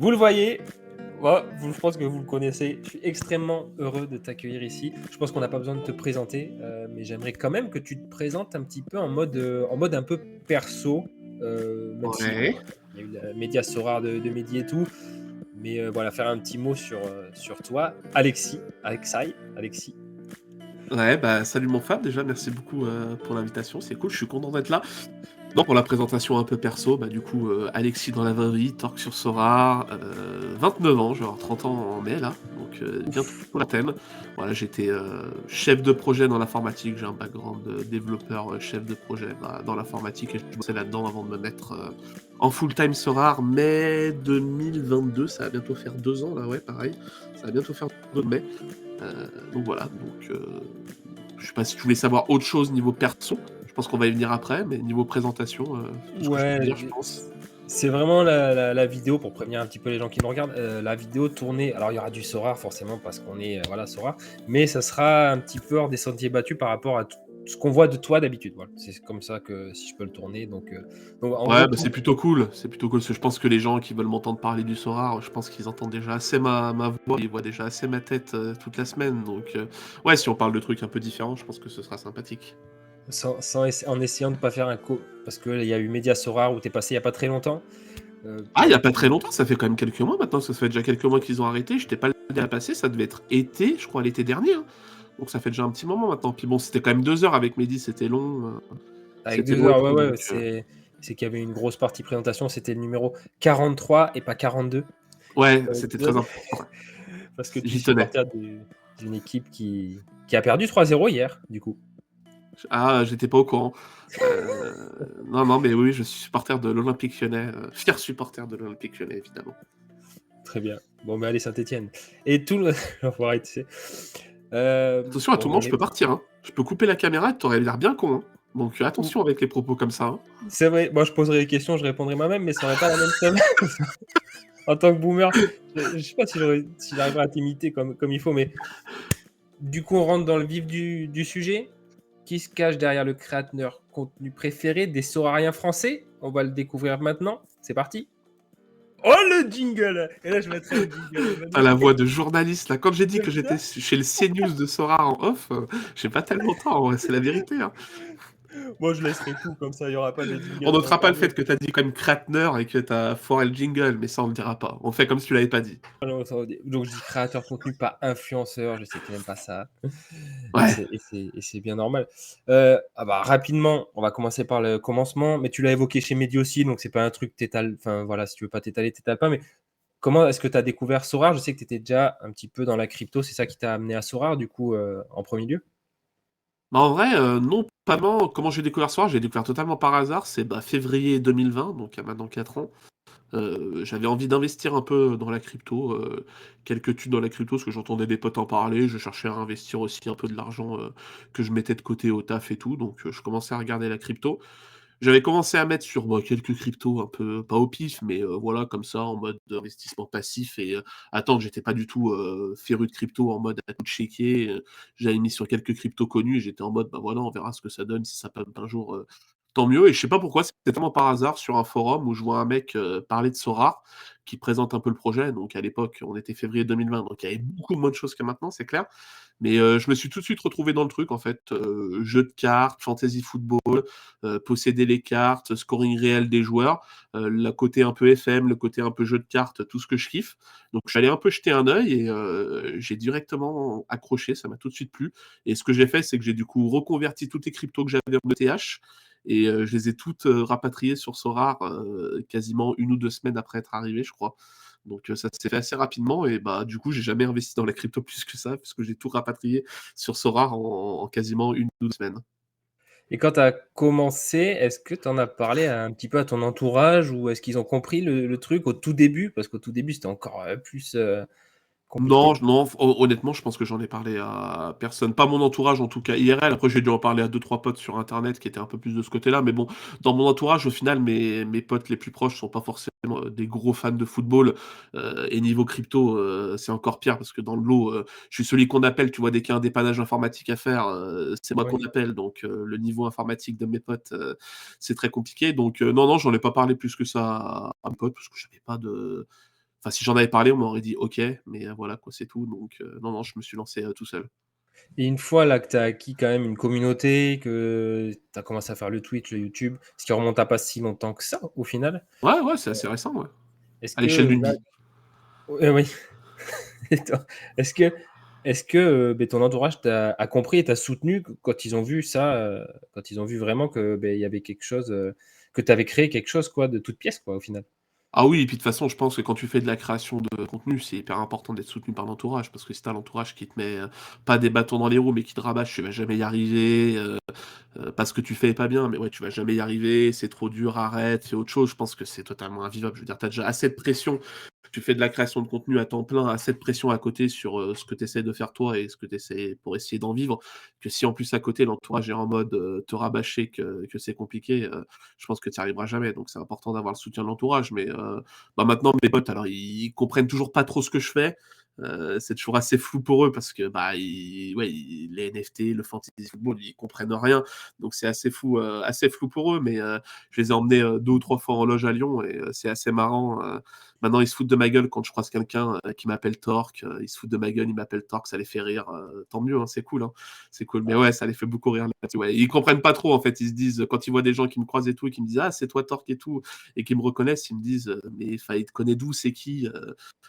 Vous le voyez, moi, je pense que vous le connaissez. Je suis extrêmement heureux de t'accueillir ici. Je pense qu'on n'a pas besoin de te présenter, mais j'aimerais quand même que tu te présentes un petit peu en mode un peu perso, même si bon, Ouais. il y a eu la média Sorare de Mehdi et tout, mais voilà, faire un petit mot sur toi. Alexis. Ouais, bah, salut mon Fab, déjà, merci beaucoup pour l'invitation, c'est cool, je suis content d'être là. Non, pour la présentation un peu perso, bah, du coup, Alexis dans la vraie vie, Torque sur Sora, 29 ans, je vais avoir 30 ans en mai, là, donc bientôt Ouf. la thème. Voilà, j'étais chef de projet dans l'informatique, j'ai un background de développeur, chef de projet dans l'informatique, et je bossais là-dedans avant de me mettre en full-time Sora, mai 2022, ça va bientôt faire 2 ans, là, ouais, pareil, ça va bientôt faire 2 mai. Donc voilà, je sais pas si tu voulais savoir autre chose niveau perso. Je pense qu'on va y venir après, mais niveau présentation, c'est tout ce que je peux Ouais, dire, je pense. c'est vraiment la vidéo pour prévenir un petit peu les gens qui nous regardent. La vidéo tournée, alors il y aura du Sorare forcément parce qu'on est voilà Sorare, mais ça sera un petit peu hors des sentiers battus par rapport à tout ce qu'on voit de toi d'habitude. Voilà, c'est comme ça que si je peux le tourner. Donc en gros Ouais, bah, tout. c'est plutôt cool. C'est plutôt cool, parce que je pense que les gens qui veulent m'entendre parler du Sorare, je pense qu'ils entendent déjà assez ma voix, ils voient déjà assez ma tête toute la semaine. Donc, ouais, si on parle de trucs un peu différents, je pense que ce sera sympathique. En essayant de pas faire un parce qu'il y a eu Média Sorare où tu es passé il y a pas très longtemps. Ah, il Pour y les a pas petits. très longtemps, ça fait quand même quelques mois maintenant, ça fait déjà quelques mois qu'ils ont arrêté. J'étais pas le dernier à passer, ça devait être été, je crois, l'été dernier, hein. Donc ça fait déjà un petit moment maintenant. Puis bon, c'était quand même 2 heures avec Mehdi, c'était long. Avec C'était 2 long et heures, ouais, tout, ouais, donc c'est qu'il y avait une grosse partie présentation, c'était le numéro 43 et pas 42. ouais, Pour c'était très l'épisode. important. Ouais. Parce que tu es J'y tenais. supporter d'une équipe qui a perdu 3-0 hier, du coup. Ah, j'étais pas au courant. Non, non, mais oui, je suis supporter de l'Olympique Lyonnais, fier supporter de l'Olympique Lyonnais, évidemment. Très bien. Bon, mais allez, Saint-Etienne. Et tout le. L'enfoiré, tu sais. Attention à tout Bon, mais moment, je peux partir, hein. Je peux couper la caméra et t'aurais l'air bien con, hein. Donc attention avec les propos comme ça, hein. c'est vrai, moi je poserai les questions, je répondrai moi-même, mais ça n'aurait pas la même somme. En tant que boomer, je sais pas si j'arriverai à t'imiter comme il faut, mais du coup, on rentre dans le vif du sujet. Qui se cache derrière le créateur contenu préféré des saurariens français? On va le découvrir maintenant. C'est parti. Oh le jingle! Et là, je mettrai le jingle T'as la magnifique. voix de journaliste, là. Quand j'ai dit que Comme j'étais ça. chez le CNews de Sora en off, j'ai pas tellement tort, ouais, c'est la vérité, hein. Moi, je laisserai tout comme ça, il n'y aura pas de On jingle notera pas le interlude. fait que t'as dit quand même Kratner et que t'as foiré le jingle, mais ça on le dira pas. On fait comme si tu l'avais pas dit. Donc, je dis créateur de contenu, pas influenceur. Je sais que tu n'aimes pas ça. Et Ouais. c'est bien normal. Ah bah, rapidement, on va commencer par le commencement. Mais tu l'as évoqué chez Mehdi aussi, donc c'est pas un truc t'étales. Enfin, voilà, si tu veux pas t'étaler, t'étales pas. Mais comment est-ce que tu as découvert Sorare? Je sais que tu étais déjà un petit peu dans la crypto. C'est ça qui t'a amené à Sorare, du coup, en premier lieu? Bah, en vrai, non, pas vraiment. Comment j'ai découvert Sora? J'ai découvert totalement par hasard. C'est bah, février 2020, donc il y a maintenant 4 ans. J'avais envie d'investir un peu dans la crypto, quelques thunes dans la crypto, parce que j'entendais des potes en parler. Je cherchais à investir aussi un peu de l'argent que je mettais de côté au taf et tout. Donc je commençais à regarder la crypto. J'avais commencé à mettre sur bah, quelques cryptos un peu, pas au pif, mais voilà, comme ça, en mode investissement passif. Et attends, j'étais pas du tout féru de crypto en mode à tout checker. J'avais mis sur quelques cryptos connus et j'étais en mode, bah voilà, on verra ce que ça donne, si ça pump un jour, tant mieux. Et je sais pas pourquoi, c'était tellement par hasard sur un forum où je vois un mec parler de Sora qui présente un peu le projet. Donc à l'époque, on était février 2020, donc il y avait beaucoup moins de choses que maintenant, c'est clair. Mais je me suis tout de suite retrouvé dans le truc, en fait. Jeu de cartes, fantasy football, posséder les cartes, scoring réel des joueurs, le côté un peu FM, le côté un peu jeu de cartes, tout ce que je kiffe. Donc je suis allé un peu jeter un œil et j'ai directement accroché, ça m'a tout de suite plu. Et ce que j'ai fait, c'est que j'ai du coup reconverti toutes les cryptos que j'avais en ETH et je les ai toutes rapatriées sur Sorare quasiment 1 ou 2 semaines après être arrivé, je crois. Donc ça s'est fait assez rapidement et bah du coup j'ai jamais investi dans la crypto plus que ça puisque j'ai tout rapatrié sur Sorare en quasiment 1 ou 2 semaines. Et quand tu as commencé, est-ce que tu en as parlé un petit peu à ton entourage ou est-ce qu'ils ont compris le truc au tout début? Parce qu'au tout début, c'était encore plus Non, compliqué. non, honnêtement, je pense que j'en ai parlé à personne. Pas mon entourage, en tout cas IRL. Après, j'ai dû en parler à deux, trois potes sur Internet qui étaient un peu plus de ce côté-là. Mais bon, dans mon entourage, au final, mes potes les plus proches sont pas forcément des gros fans de football. Et niveau crypto, c'est encore pire parce que dans le lot, je suis celui qu'on appelle, tu vois, dès qu'il y a un dépannage informatique à faire, c'est moi qu'on Oui. appelle. Donc, le niveau informatique de mes potes, c'est très compliqué. Donc, non, non, j'en ai pas parlé plus que ça à mes potes parce que j'avais pas de Enfin, si j'en avais parlé, on m'aurait dit OK, mais voilà quoi, c'est tout. Donc non, non, je me suis lancé tout seul. Et une fois là que tu as acquis quand même une communauté, que tu as commencé à faire le Twitch, le YouTube, ce qui remonte à pas si longtemps que ça au final. Ouais, ouais, c'est assez récent, ouais. Est-ce À l'échelle que d'une là, vie. oui. Et toi, est-ce que, ben, ton entourage a compris et t'a soutenu quand ils ont vu ça, quand ils ont vu vraiment que ben, il y avait quelque chose, que tu avais créé quelque chose quoi, de toute pièce quoi, au final. Ah oui, et puis de toute façon, je pense que quand tu fais de la création de contenu, c'est hyper important d'être soutenu par l'entourage, parce que si t'as l'entourage qui te met pas des bâtons dans les roues, mais qui te rabâche, tu vas jamais y arriver, parce que tu fais pas bien, mais ouais, tu vas jamais y arriver, c'est trop dur, arrête, fais autre chose. Je pense que c'est totalement invivable. Je veux dire, t'as déjà assez de pression. Tu fais de la création de contenu à temps plein, assez de pression à côté sur ce que tu essaies de faire toi et ce que tu essaies pour essayer d'en vivre, que si en plus à côté l'entourage est en mode te rabâcher que c'est compliqué, je pense que tu n'y arriveras jamais. Donc c'est important d'avoir le soutien de l'entourage. Mais bah maintenant, mes potes, alors ils comprennent toujours pas trop ce que je fais. C'est toujours assez flou pour eux parce que bah, ouais, les NFT, le fantasy football, ils comprennent rien. Donc c'est assez flou pour eux. Mais je les ai emmenés 2 ou 3 fois en loge à Lyon et c'est assez marrant. Maintenant, ils se foutent de ma gueule quand je croise quelqu'un qui m'appelle Torque. Ils se foutent de ma gueule, ils m'appellent Torque, ça les fait rire. Tant mieux, hein, c'est cool. Hein, c'est cool. Mais ouais, ça les fait beaucoup rire. Ouais, ils comprennent pas trop en fait. Ils se disent, quand ils voient des gens qui me croisent et tout, et qui me disent ah c'est toi Torque et tout, et qui me reconnaissent, ils me disent mais il te connaît d'où, c'est qui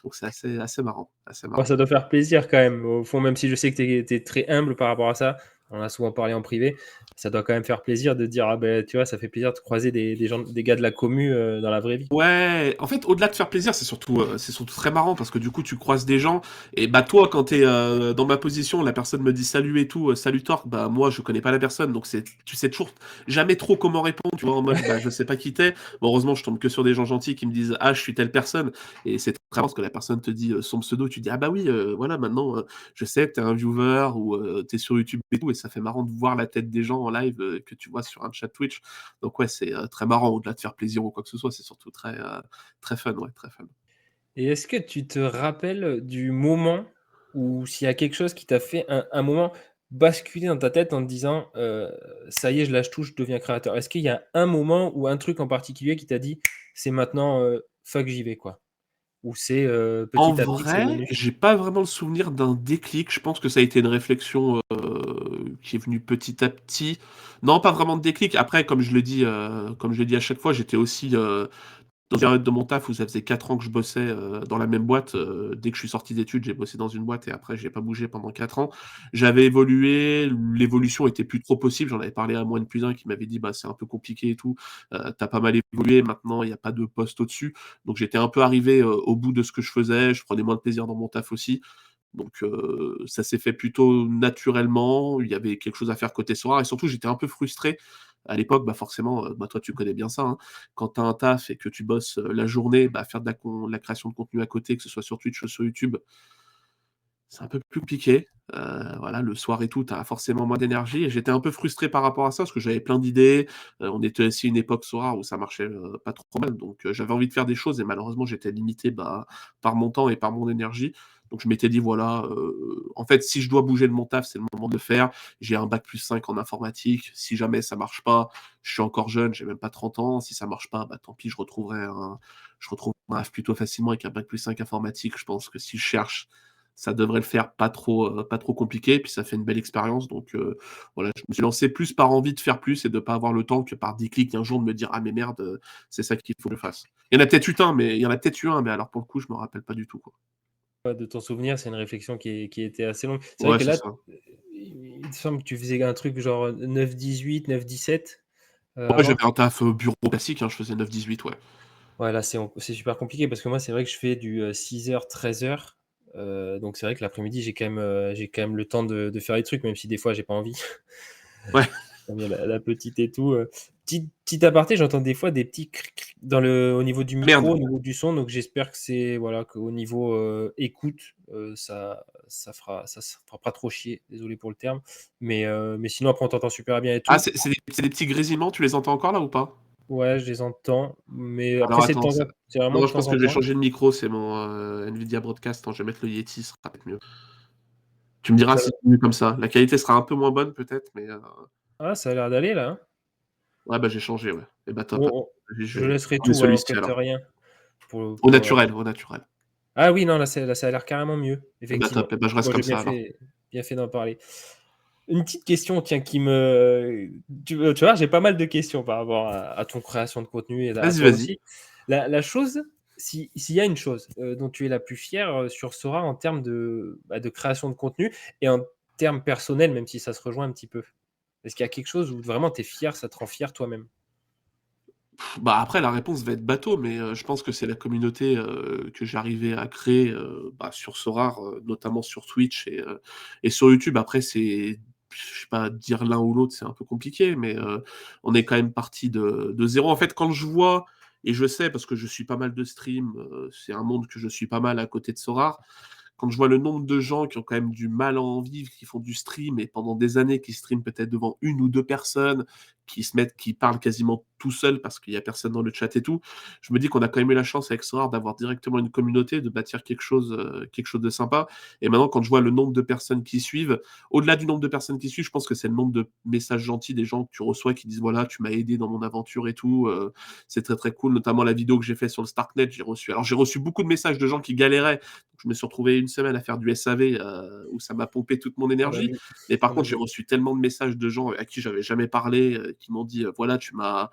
donc c'est assez marrant, assez Moi, marrant. ça doit faire plaisir quand même, au fond, même si je sais que tu es très humble par rapport à ça. On a souvent parlé en privé. Ça doit quand même faire plaisir de dire, ah ben, tu vois, ça fait plaisir de croiser des gens, des gars de la commu dans la vraie vie. Ouais, en fait, au-delà de faire plaisir, c'est surtout très marrant parce que du coup, tu croises des gens et bah toi, quand t'es dans ma position, la personne me dit salut et tout, salut Torque, bah moi, je connais pas la personne, donc tu sais toujours jamais trop comment répondre, tu vois, en mode bah je sais pas qui t'es. Bon, heureusement, je tombe que sur des gens gentils qui me disent ah je suis telle personne et c'est très rare parce que la personne te dit son pseudo, tu dis ah bah oui, voilà, maintenant je sais que t'es un viewer ou t'es sur YouTube et tout et ça fait marrant de voir la tête des gens en live que tu vois sur un chat Twitch. Donc ouais, c'est très marrant, au-delà de faire plaisir ou quoi que ce soit, c'est surtout très fun, ouais, très fun. Et est-ce que tu te rappelles du moment où s'il y a quelque chose qui t'a fait un moment basculer dans ta tête en te disant, ça y est, je lâche tout, je deviens créateur. Est-ce qu'il y a un moment ou un truc en particulier qui t'a dit, c'est maintenant, fuck, j'y vais, quoi? Ou c'est En petit à petit que c'est vrai, venu? j'ai pas vraiment le souvenir d'un déclic. Je pense que ça a été une réflexion, qui est venue petit à petit. Non, pas vraiment de déclic. Après, comme je le dis à chaque fois, j'étais aussi, dans une période de mon taf où ça faisait 4 ans que je bossais dans la même boîte. Dès que je suis sorti d'études, j'ai bossé dans une boîte et après, j'ai pas bougé pendant 4 ans. J'avais évolué, l'évolution était plus trop possible. J'en avais parlé à moins de plus un qui m'avait dit bah, c'est un peu compliqué et tout. T'as pas mal évolué, maintenant il n'y a pas de poste au-dessus. Donc j'étais un peu arrivé au bout de ce que je faisais. Je prenais moins de plaisir dans mon taf aussi. Donc ça s'est fait plutôt naturellement. Il y avait quelque chose à faire côté soir et surtout j'étais un peu frustré. À l'époque, bah forcément, bah toi tu connais bien ça, hein. Quand tu as un taf et que tu bosses la journée, bah faire de la création de contenu à côté, que ce soit sur Twitch ou sur YouTube, c'est un peu plus compliqué. Voilà, le soir et tout, tu as forcément moins d'énergie et j'étais un peu frustré par rapport à ça parce que j'avais plein d'idées. On était aussi une époque soir où ça marchait pas trop mal, donc j'avais envie de faire des choses et malheureusement j'étais limité bah, par mon temps et par mon énergie. Donc je m'étais dit voilà, en fait si je dois bouger de mon taf, c'est le moment de le faire. J'ai un bac plus 5 en informatique. Si jamais ça marche pas, je suis encore jeune, j'ai même pas 30 ans. Si ça marche pas, bah tant pis, je retrouverai un taf plutôt facilement avec un bac plus 5 informatique. Je pense que si je cherche, ça devrait le faire pas trop compliqué, puis ça fait une belle expérience. Donc voilà, je me suis lancé plus par envie de faire plus et de pas avoir le temps que par déclic un jour de me dire ah mais merde, c'est ça qu'il faut que je fasse. Il y en a peut-être eu un, mais il y en a peut-être eu un, mais alors pour le coup, je me rappelle pas du tout quoi. De ton souvenir, c'est une réflexion qui était assez longue. C'est vrai Ouais, que c'est là, ça. il me semble que tu faisais un truc genre 9-18, 9-17, Ouais, avant? j'avais un taf bureau classique, hein, je faisais 9-18, ouais. Ouais, là, c'est super compliqué parce que moi, c'est vrai que je fais du 6 heures, 13 heures. Donc c'est vrai que l'après-midi, j'ai quand même le temps de faire les trucs, même si des fois, j'ai pas envie. Ouais. Comme il y a la petite et tout. Petit aparté, j'entends des fois des petits cric cric au niveau du micro, Merde. au niveau du son. Donc j'espère que c'est voilà, qu'au niveau écoute, ça se fera pas trop chier. Désolé pour le terme. Mais sinon, après, on t'entend super bien et Ah, tout. c'est des petits grésillements, tu les entends encore là ou pas? Ouais, je les entends. Mais après, Alors attends, c'est vraiment non, de je pense temps que en je vais temps. changer de micro, c'est mon Nvidia Broadcast. Attends, je vais mettre le Yeti, ce sera peut-être mieux. Tu me diras Ça, si c'est mieux comme ça. La qualité sera un peu moins bonne peut-être, mais ça a l'air d'aller là, hein. ouais, bah j'ai changé, ouais. Et bah top. Bon, Vas-y, je je vais laisserai prendre tout, hein, on celui-ci capte alors. rien Au pour naturel, au naturel. Ah oui, non, là, ça a l'air carrément mieux, Eh bah, effectivement. top, eh bah, je reste Bon, comme j'ai ça alors. bien fait d'en parler. Une petite question, tiens, tu vois, j'ai pas mal de questions par rapport à ton création de contenu et à Vas-y, toi vas-y. aussi. La chose, s'il y a une chose, dont tu es la plus fière, sur Sora en termes de création de contenu et en termes personnels, même si ça se rejoint un petit peu? Est-ce qu'il y a quelque chose où vraiment tu es fier, ça te rend fier toi-même? Bah, après la réponse va être bateau, mais je pense que c'est la communauté, que j'ai arrivé à créer, bah, sur Sorare, notamment sur Twitch et sur YouTube. Après c'est je sais pas, dire l'un ou l'autre, c'est un peu compliqué, mais on est quand même parti de 0. En fait, quand je vois et je sais parce que je suis pas mal de streams, c'est un monde que je suis pas mal à côté de Sorare. Quand je vois le nombre de gens qui ont quand même du mal à en vivre, qui font du stream et pendant des années qui streament peut-être devant 1 ou 2 personnes, qui parlent quasiment tout seuls parce qu'il y a personne dans le chat et tout, je me dis qu'on a quand même eu la chance avec Sorare d'avoir directement une communauté, de bâtir quelque chose de sympa. Et maintenant, quand je vois le nombre de personnes qui suivent, au-delà du nombre de personnes qui suivent, je pense que c'est le nombre de messages gentils des gens que tu reçois qui disent voilà, tu m'as aidé dans mon aventure et tout. C'est très très cool, notamment la vidéo que j'ai fait sur le Starknet. J'ai reçu beaucoup de messages de gens qui galéraient. Je me suis retrouvé une semaine à faire du SAV où ça m'a pompé toute mon On a énergie. vu, Mais par on a contre, j'ai vu. reçu tellement de messages de gens à qui j'avais jamais parlé, qui m'ont dit voilà, tu m'as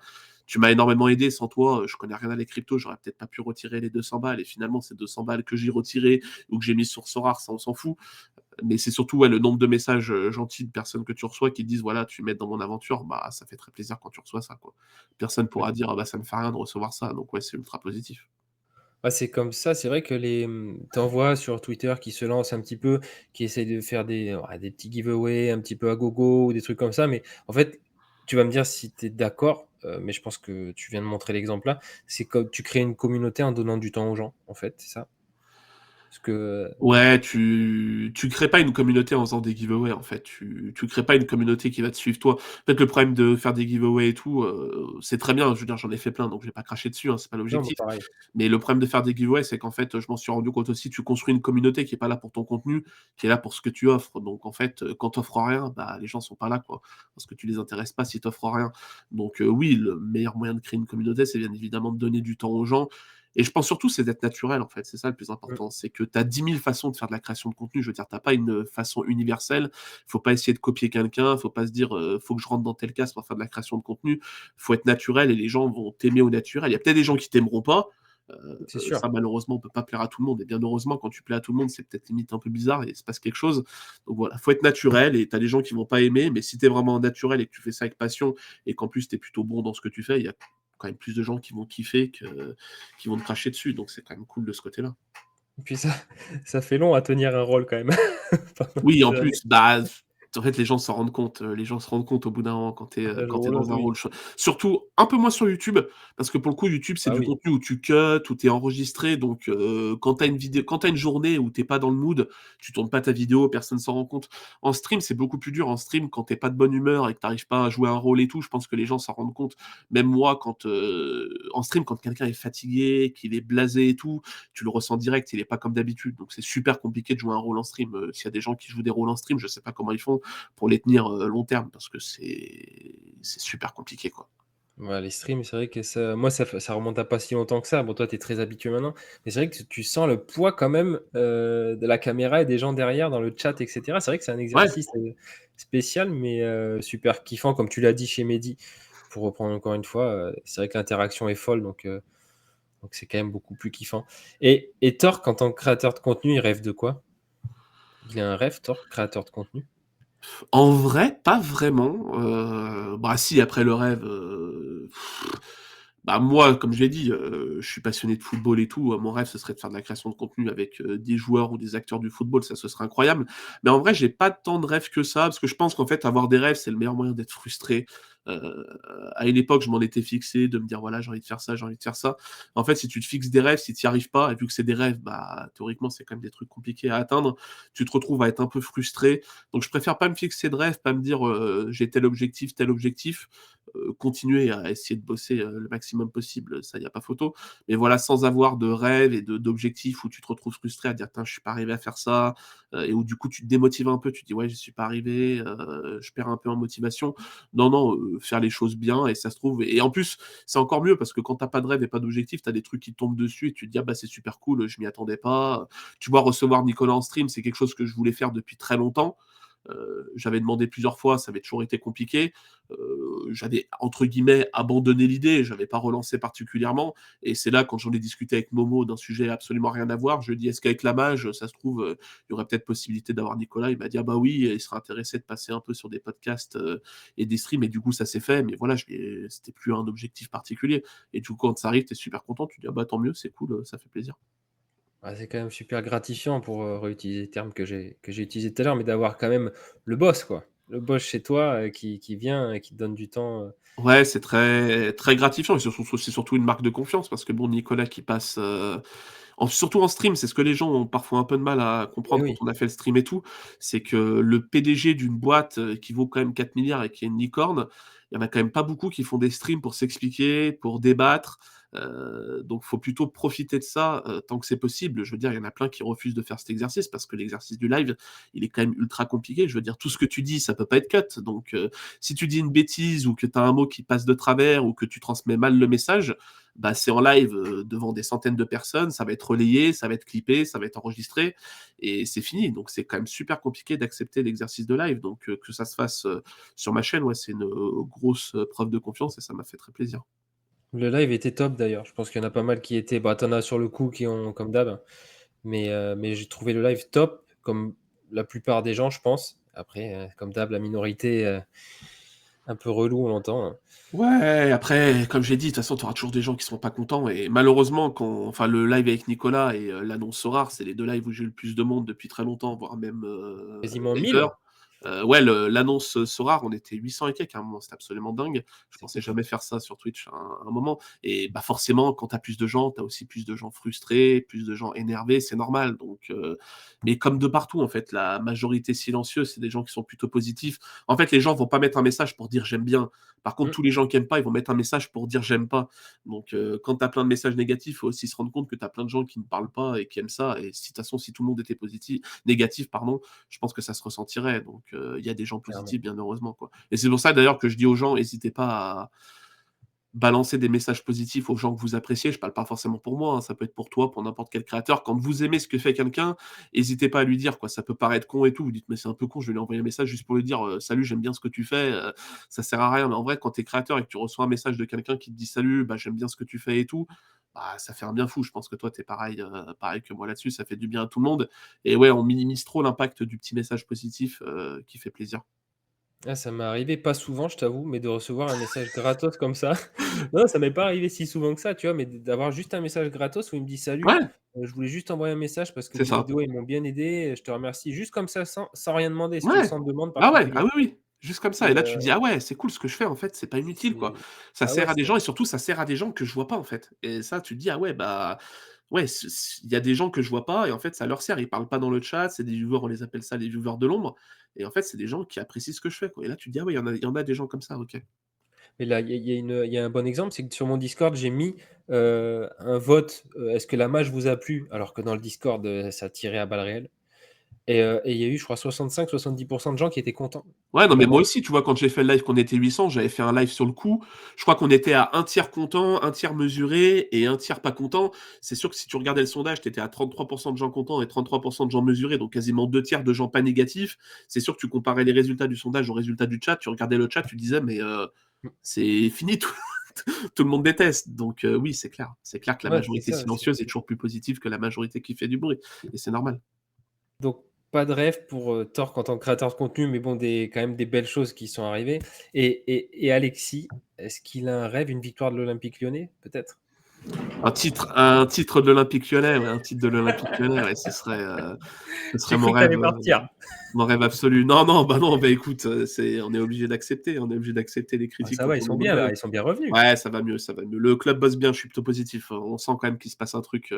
énormément aidé. Sans toi, je connais rien à les cryptos. J'aurais peut-être pas pu retirer les 200 balles. Et finalement, c'est 200 balles que j'ai retirées ou que j'ai mis sur Sorare, ça on s'en fout. Mais c'est surtout ouais, le nombre de messages gentils de personnes que tu reçois qui te disent voilà, tu m'aides dans mon aventure. Bah, ça fait très plaisir quand tu reçois ça. Quoi. Personne pourra dire ah, bah, ça me fait rien de recevoir ça. Donc, ouais, c'est ultra positif. Ouais, c'est comme ça, c'est vrai que tu vois sur Twitter qui se lancent un petit peu, qui essayent de faire des petits giveaways un petit peu à gogo ou des trucs comme ça, mais en fait, tu vas me dire si tu es d'accord, mais je pense que tu viens de montrer l'exemple là, c'est comme tu crées une communauté en donnant du temps aux gens, en fait, c'est ça? Parce que, Ouais, tu crées pas une communauté en faisant des giveaways, en fait. Tu crées pas une communauté qui va te suivre toi. Peut-être le problème de faire des giveaways et tout, c'est très bien. Je veux dire, j'en ai fait plein, donc je vais pas cracher dessus, hein, c'est pas non, bah, l'objectif. pareil. Mais le problème de faire des giveaways, c'est qu'en fait, je m'en suis rendu compte aussi, tu construis une communauté qui est pas là pour ton contenu, qui est là pour ce que tu offres. Donc en fait, quand t'offres rien, bah les gens sont pas là, quoi. Parce que tu les intéresses pas si t'offres rien. Donc oui, le meilleur moyen de créer une communauté, c'est bien évidemment de donner du temps aux gens. Et je pense surtout, c'est d'être naturel, en fait. C'est ça le plus Mmh, important. C'est que tu as 10 000 façons de faire de la création de contenu. Je veux dire, tu pas une façon universelle. Faut pas essayer de copier quelqu'un. Faut pas se dire, faut que je rentre dans telle case pour faire de la création de contenu. Faut être naturel et les gens vont t'aimer au naturel. Il y a peut-être des gens qui t'aimeront pas. c'est sûr. Ça, malheureusement, on peut pas plaire à tout le monde. Et bien heureusement, quand tu plais à tout le monde, c'est peut-être limite un peu bizarre et il se passe quelque chose. Donc voilà, faut être naturel et tu as des gens qui vont pas aimer. Mais si tu es vraiment naturel et que tu fais ça avec passion et qu'en plus tu es plutôt bon dans ce que tu fais, il y a quand même plus de gens qui vont kiffer qui vont te cracher dessus. Donc c'est quand même cool de ce côté-là. Et puis ça ça fait long à tenir un rôle quand même pendant Oui, en des années. plus, bah, en fait, les gens s'en rendent compte, les gens se rendent compte au bout d'un moment Un quand jour tu ou dans l'autre, un oui. rôle surtout un peu moins sur YouTube, parce que pour le coup, YouTube, c'est Bah du oui, contenu où tu cut, où tu es enregistré, donc quand tu une journée où tu pas dans le mood, tu tournes pas ta vidéo, personne s'en rend compte. En stream, c'est beaucoup plus dur. En stream, quand tu pas de bonne humeur et que tu pas à jouer un rôle et tout, je pense que les gens s'en rendent compte. Même moi, en stream, quand quelqu'un est fatigué, qu'il est blasé et tout, tu le ressens direct, il est pas comme d'habitude. Donc c'est super compliqué de jouer un rôle en stream. S'il y a des gens qui jouent des rôles en stream, je sais pas comment ils font pour les tenir long terme parce que c'est super compliqué quoi. ouais, les streams, c'est vrai que ça remonte à pas si longtemps que ça. Bon, toi, tu es très habitué maintenant, mais c'est vrai que tu sens le poids quand même, de la caméra et des gens derrière dans le chat et cetera. C'est vrai que c'est un Ouais, exercice, spécial, mais super kiffant comme tu l'as dit chez Mehdi. Pour reprendre encore une fois, c'est vrai que l'interaction est folle, donc c'est quand même beaucoup plus kiffant. Et Torque, en tant que créateur de contenu, il rêve de quoi? Il a un rêve, Torque, créateur de contenu? en vrai, pas vraiment. Bah si, après le rêve, bah moi, comme je l'ai dit, je suis passionné de football et tout. Mon rêve, ce serait de faire de la création de contenu avec des joueurs ou des acteurs du football, ça ce serait incroyable. Mais en vrai, j'ai pas tant de rêves que ça, parce que je pense qu'en fait, avoir des rêves, c'est le meilleur moyen d'être frustré. Euh, à une époque, je m'en étais fixé, de me dire voilà, j'ai envie de faire ça, j'ai envie de faire ça. En fait, si tu te fixes des rêves, si tu n'y arrives pas, et vu que c'est des rêves, bah théoriquement, c'est quand même des trucs compliqués à atteindre, tu te retrouves à être un peu frustré. Donc je préfère pas me fixer de rêve, pas me dire j'ai tel objectif, tel objectif. continuer à essayer de bosser le maximum possible, ça, il n'y a pas photo. Mais voilà, sans avoir de rêve et d'objectifs où tu te retrouves frustré à dire, je ne suis pas arrivé à faire ça, et où du coup, tu te démotives un peu, tu te dis, ouais, je suis pas arrivé, je perds un peu en motivation. Non, non, faire les choses bien, et ça se trouve. Et en plus, c'est encore mieux parce que quand tu n'as pas de rêve et pas d'objectif, tu as des trucs qui tombent dessus et tu te dis, bah, c'est super cool, je m'y attendais pas. Tu vois, recevoir Nicolas en stream, c'est quelque chose que je voulais faire depuis très longtemps. J'avais demandé plusieurs fois, ça avait toujours été compliqué. J'avais, entre guillemets, abandonné l'idée, je n'avais pas relancé particulièrement. Et c'est là, quand j'en ai discuté avec Momo d'un sujet absolument rien à voir, je lui ai dit, est-ce qu'avec la mage, ça se trouve, il y aurait peut-être possibilité d'avoir Nicolas? Il m'a dit, ah bah oui, il serait intéressé de passer un peu sur des podcasts et des streams. Et du coup, ça s'est fait. Mais voilà, c'était plus un objectif particulier. Et du coup, quand ça arrive, tu es super content. Tu dis, ah bah tant mieux, c'est cool, ça fait plaisir. C'est quand même super gratifiant pour réutiliser les termes que j'ai utilisés tout à l'heure, mais d'avoir quand même le boss, quoi. Le boss chez toi qui vient et qui te donne du temps. Ouais, c'est très, très gratifiant, et c'est surtout une marque de confiance parce que bon, Nicolas qui passe, surtout en stream, c'est ce que les gens ont parfois un peu de mal à Eh comprendre quand oui, on a fait le stream et tout, c'est que le PDG d'une boîte qui vaut quand même 4 milliards et qui est une licorne, il y en a quand même pas beaucoup qui font des streams pour s'expliquer, pour débattre. Donc, faut plutôt profiter de ça tant que c'est possible. Je veux dire, il y en a plein qui refusent de faire cet exercice parce que l'exercice du live, il est quand même ultra compliqué. Je veux dire, tout ce que tu dis, ça peut pas être cut. Donc, si tu dis une bêtise ou que tu as un mot qui passe de travers ou que tu transmets mal le message, bah, c'est en live devant des centaines de personnes, ça va être relayé, ça va être clippé, ça va être enregistré et c'est fini. Donc, c'est quand même super compliqué d'accepter l'exercice de live. Donc, que ça se fasse sur ma chaîne, ouais, c'est une grosse preuve de confiance et ça m'a fait très plaisir. le live était top d'ailleurs. Je pense qu'il y en a pas mal qui étaient. Bah, t'en as sur le coup qui ont, comme d'hab, mais j'ai trouvé le live top, comme la plupart des gens, je pense. Après, comme d'hab, la minorité un peu relou, on l'entend, hein. Ouais, après, comme j'ai dit, de toute façon, tu auras toujours des gens qui seront pas contents. Et malheureusement, enfin, le live avec Nicolas et l'annonce Sorare, c'est les deux lives où j'ai eu le plus de monde depuis très longtemps, voire même Quasiment ever. 1000. Ouais, l'annonce Sorare, on était 800 et quelques à un moment, c'était absolument dingue. Je C'est pensais ouf. jamais faire ça sur Twitch à un moment. Et bah forcément, quand tu as plus de gens, tu as aussi plus de gens frustrés, plus de gens énervés, c'est normal. Donc, mais comme de partout, en fait, la majorité silencieuse, c'est des gens qui sont plutôt positifs. En fait, les gens vont pas mettre un message pour dire j'aime bien. Par contre, Mm. tous les gens qui aiment pas, ils vont mettre un message pour dire j'aime pas. Donc, quand tu as plein de messages négatifs, il faut aussi se rendre compte que tu as plein de gens qui ne parlent pas et qui aiment ça. Et si, de toute façon, si tout le monde était négatif, pardon, je pense que ça se ressentirait. Donc, il y a des gens Clairement. positifs, bien heureusement, quoi. Et c'est pour ça, d'ailleurs, que je dis aux gens, n'hésitez pas à balancer des messages positifs aux gens que vous appréciez. Je parle pas forcément pour moi, hein, ça peut être pour toi, pour n'importe quel créateur. Quand vous aimez ce que fait quelqu'un, n'hésitez pas à lui dire, quoi. Ça peut paraître con et tout. Vous dites, mais c'est un peu con, je vais lui envoyer un message juste pour lui dire, salut, j'aime bien ce que tu fais. Ça sert à rien. Mais en vrai, quand tu es créateur et que tu reçois un message de quelqu'un qui te dit, salut, bah, j'aime bien ce que tu fais et tout, bah, ça fait un bien fou. Je pense que toi, tu es pareil, pareil que moi là-dessus. Ça fait du bien à tout le monde. Et ouais, on minimise trop l'impact du petit message positif qui fait plaisir. Ça m'est arrivé pas souvent, je t'avoue, mais de recevoir un message gratos comme ça. Non, ça m'est pas arrivé si souvent que ça, tu vois, mais d'avoir juste un message gratos où il me dit: «Salut, Ouais, je voulais juste envoyer un message parce que c'est tes ça. vidéos, ils m'ont bien aidé, je te remercie». Juste comme ça, sans rien demander, c'était Ouais. sans demande Ah ouais, ah particulière oui, oui, juste comme ça et et là tu te dis: «Ah ouais, c'est cool ce que je fais en fait, c'est pas inutile quoi». c'est Ça ah ouais, sert à des gens c'est et surtout ça sert à des gens que je vois pas en fait et ça tu te dis: «Ah ouais, bah, ouais, il y a des gens que je vois pas et en fait ça leur sert». Ils parlent pas dans le chat, c'est des viewers, on les appelle ça les viewers de l'ombre et en fait c'est des gens qui apprécient ce que je fais quoi et là tu te dis: «Ah ouais, il y en a des gens comme ça, OK». mais là, il y a un bon exemple, c'est que sur mon Discord, j'ai mis, un vote, «Est-ce que la mage vous a plu?» alors que dans le Discord, ça tirait à balles réelles et il y a eu, je crois, 65-70 de gens qui étaient contents Ouais, non, de mais moi l'avoir. aussi, tu vois, quand j'ai fait le live qu'on était 800, j'avais fait un live sur le coup. Je crois qu'on était à un tiers content, un tiers mesuré et un tiers pas content. C'est sûr que si tu regardais le sondage, tu étais à 33% de gens contents et 33% de gens mesurés, donc quasiment deux tiers de gens pas négatifs. C'est sûr que tu comparais les résultats du sondage aux résultats du chat, tu regardais le chat, tu disais, mais c'est fini, tout, tout le monde déteste. Donc oui, c'est clair. C'est clair que la Ouais, c'est majorité ça, silencieuse est toujours plus positive que la majorité qui fait du bruit. Et c'est normal. donc pas de rêve pour, Torque en tant que créateur de contenu, mais bon, quand même des belles choses qui sont arrivées et Alexis, est-ce qu'il a un rêve, une victoire de l'Olympique Lyonnais, peut-être? Un titre de l'Olympique Lyonnais, ouais, un titre de l'Olympique Lyonnais, ouais, ce serait J'ai mon cru que tu rêve. allais partir. Mon rêve absolu. Non, non, bah non, bah écoute, on est obligé d'accepter, les Ah, critiques ça quand va, ils on sont nous bien là, demande. ils sont bien revenus. Ouais, ça va mieux, ça va mieux. Le club bosse bien, je suis plutôt positif. On sent quand même qu'il se passe un truc.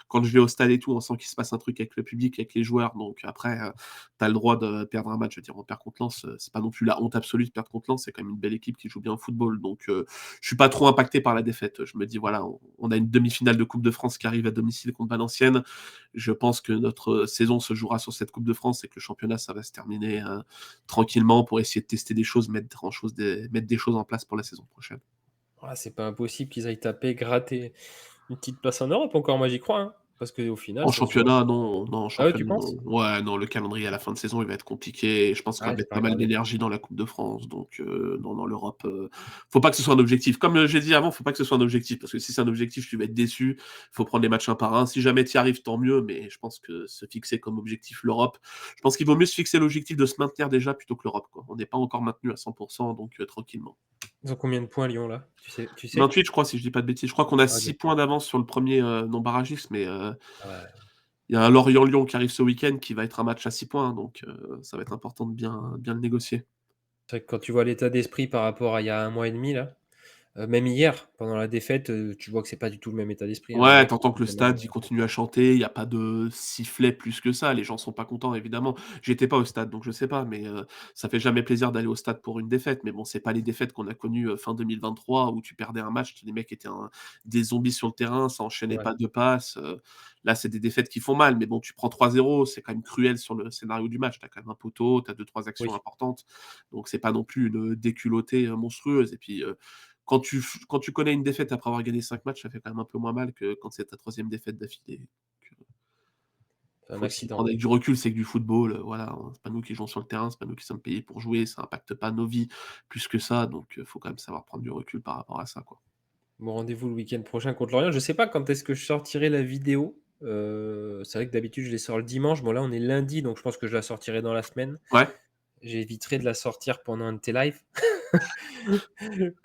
Quand je vais au stade et tout, on sent qu'il se passe un truc avec le public, avec les joueurs. Donc après, t'as le droit de perdre un match. Je veux dire, on perd contre Lens, c'est pas non plus la honte absolue de perdre contre Lens. C'est quand même une belle équipe qui joue bien au football. Donc je suis pas trop impacté par la défaite. Je me dis, voilà, on a une demi-finale de Coupe de France qui arrive à domicile contre Valenciennes. Je pense que notre saison se jouera sur cette Coupe de France et que le championnat, ça va se terminer tranquillement pour essayer de tester des choses, mettre des choses en place pour la saison prochaine. Ah, c'est pas impossible qu'ils aillent taper, gratter une petite place en Europe encore, moi j'y crois, hein. Parce qu'au final, En ça se joue. championnat, non, non, en Ah ouais, tu championnat, non. penses? Ouais, non, le calendrier à la fin de saison, il va être compliqué. Et je pense qu'on Ah, va j'ai mettre pas pas mal regardé. d'énergie dans la Coupe de France. Donc, non, dans l'Europe, faut pas que ce soit un objectif. Comme j'ai dit avant, faut pas que ce soit un objectif. Parce que si c'est un objectif, tu vas être déçu. Faut prendre les matchs un par un. Si jamais tu y arrives, tant mieux. Mais je pense que se fixer comme objectif l'Europe, je pense qu'il vaut mieux se fixer l'objectif de se maintenir déjà plutôt que l'Europe, quoi. On n'est pas encore maintenu à 100%, donc tranquillement. Ils ont combien de points Lyon là? Tu sais? 28, je crois, si je dis pas de bêtises. Je crois qu'on a Ah, 6 d'accord. points d'avance sur le premier non barragiste, mais Ah ouais. il y a un Lorient-Lyon qui arrive ce week-end qui va être un match à 6 points, donc ça va être important de bien le négocier. C'est vrai que quand tu vois l'état d'esprit par rapport à il y a un mois et demi là, même hier, pendant la défaite, tu vois que c'est pas du tout le même état d'esprit, hein. Les Ouais, mecs, t'entends que le ils vraiment, stade, il continue à chanter, il y a pas de sifflet plus que ça, les gens sont pas contents évidemment. J'étais pas au stade, donc je sais pas, mais ça fait jamais plaisir d'aller au stade pour une défaite, mais bon, c'est pas les défaites qu'on a connues, fin 2023 où tu perdais un match, les mecs étaient des zombies sur le terrain, ça enchaînait ouais. pas de passes, là, c'est des défaites qui font mal, mais bon, tu prends 3-0, c'est quand même cruel sur le scénario du match. Tu as quand même un poteau, tu as 2-3 actions Oui. importantes, donc c'est pas non plus une déculottée, monstrueuse et puis, quand tu connais une défaite après avoir gagné 5 matchs, ça fait quand même un peu moins mal que quand c'est ta troisième défaite d'affilée. Donc, C'est un faut aussi accident. prendre avec du recul, c'est que du football, voilà, hein, c'est pas nous qui jouons sur le terrain, c'est pas nous qui sommes payés pour jouer, ça impacte pas nos vies plus que ça, donc faut quand même savoir prendre du recul par rapport à ça, quoi. Bon rendez-vous le week-end prochain contre Lorient. Je sais pas quand est-ce que je sortirai la vidéo. C'est vrai que d'habitude je les sors le dimanche. Bon là on est lundi, donc je pense que je la sortirai dans la semaine. Ouais, J'éviterai de la sortir pendant un de tes lives.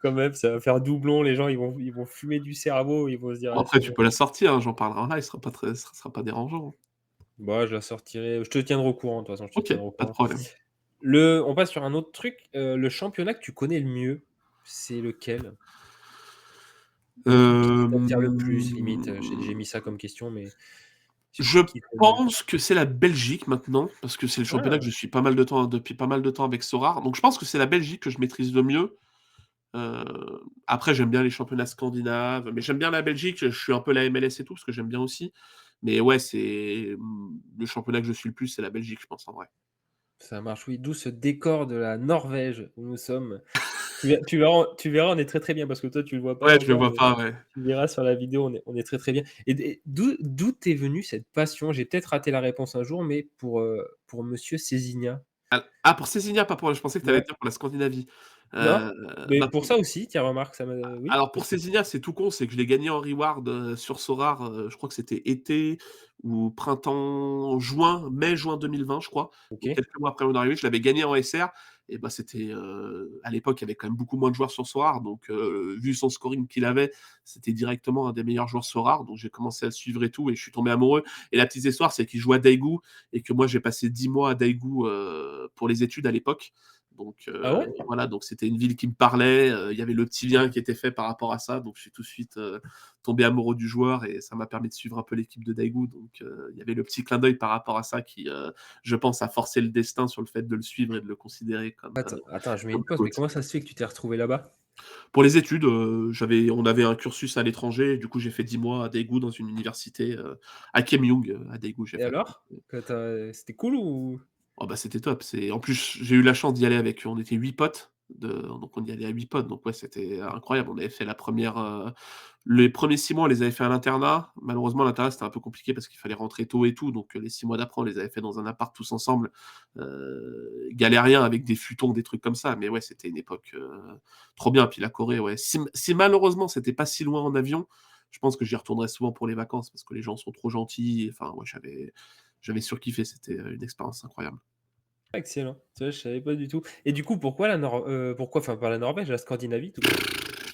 Quand même, ça va faire doublon. Les gens ils vont fumer du cerveau. Ils vont se dire: bon «Ah après c'est tu bon». peux la sortir, hein, j'en parlerai en live, ce sera pas dérangeant, hein. Bah, je la sortirai. Je te tiendrai au courant. De toute façon, je te OK, tiendrai au pas de courant. problème. On passe sur un autre truc. Le championnat que tu connais le mieux, c'est lequel? Ou qui t'attire le plus limite? J'ai Hem mis ça comme question, mais Je qui te le pense que c'est la Belgique maintenant, parce que c'est le championnat que ah! je suis pas mal de temps depuis pas mal de temps avec Sorare. Donc je pense que c'est la Belgique que je maîtrise le mieux. Heu, Après j'aime bien les championnats scandinaves, mais j'aime bien la Belgique, je suis un peu la MLS et tout, parce que j'aime bien aussi. Mais ouais, le championnat que je suis le plus, c'est la Belgique, je pense en vrai. Ça marche, oui. D'où ce décor de la Norvège où nous sommes. Tu verras, on est très, très bien parce que toi, tu le vois pas Ouais, je le encore, vois mais pas, ouais. tu verras sur la vidéo, on est très, très bien. Et d'où t'es venue cette passion? J'ai peut-être raté la réponse un jour, mais pour monsieur Cézinha? Pour Cécilia, pas pour je pensais que tu allais Ouais. dire pour la Scandinavie. Non, Heu, mais bah, pour ça aussi, tiens, remarque, ça m'a oui, Alors pour parce que Cécilia, c'est tout con, c'est que je l'ai gagné en reward, sur Sorare, je crois que c'était été ou printemps juin, mai-juin 2020 je crois. Donc OK. quelques mois après mon arrivée, je l'avais gagné en SR et bah, c'était, à l'époque, il y avait quand même beaucoup moins de joueurs sur Sorare donc vu son scoring qu'il avait, c'était directement un des meilleurs joueurs Sorare donc j'ai commencé à le suivre et tout et je suis tombé amoureux et la petite histoire, c'est qu'il jouait à Daegu et que moi j'ai passé 10 mois à Daegu, pour les études à l'époque donc Ah ouais? voilà, donc c'était une ville qui me parlait, il y avait le petit lien qui était fait par rapport à ça, donc je suis tout de suite, tombé amoureux du joueur et ça m'a permis de suivre un peu l'équipe de Daegu, donc il y avait le petit clin d'œil par rapport à ça qui, je pense, a forcé le destin sur le fait de le suivre et de le considérer Attends, je mets comme une le pause, mais GOAT. comment ça se fait que tu t'es retrouvé là-bas? Pour les études, on avait un cursus à l'étranger et du coup j'ai fait 10 mois à Daegu dans une université, à Keimyung, à Daegu, j'ai Et fait. alors? C'était cool ou? Oh bah, c'était top. En plus, j'ai eu la chance d'y aller avec on était 8 potes, donc on y allait à 8 potes, donc ouais, c'était incroyable. On avait fait les premiers 6 mois, on les avait fait à l'internat. Malheureusement, l'internat, c'était un peu compliqué parce qu'il fallait rentrer tôt et tout, donc les 6 mois d'après, on les avait fait dans un appart tous ensemble, galérien avec des futons, des trucs comme ça, mais ouais, c'était une époque, trop bien. Puis la Corée, ouais, si malheureusement, c'était pas si loin en avion, je pense que j'y retournerais souvent pour les vacances parce que les gens sont trop gentils, enfin, ouais, j'avais surkiffé, c'était, une expérience incroyable. Excellent. Tu vois, je savais pas du tout. Et du coup, pourquoi enfin pas la Norvège, la Scandinavie tout court?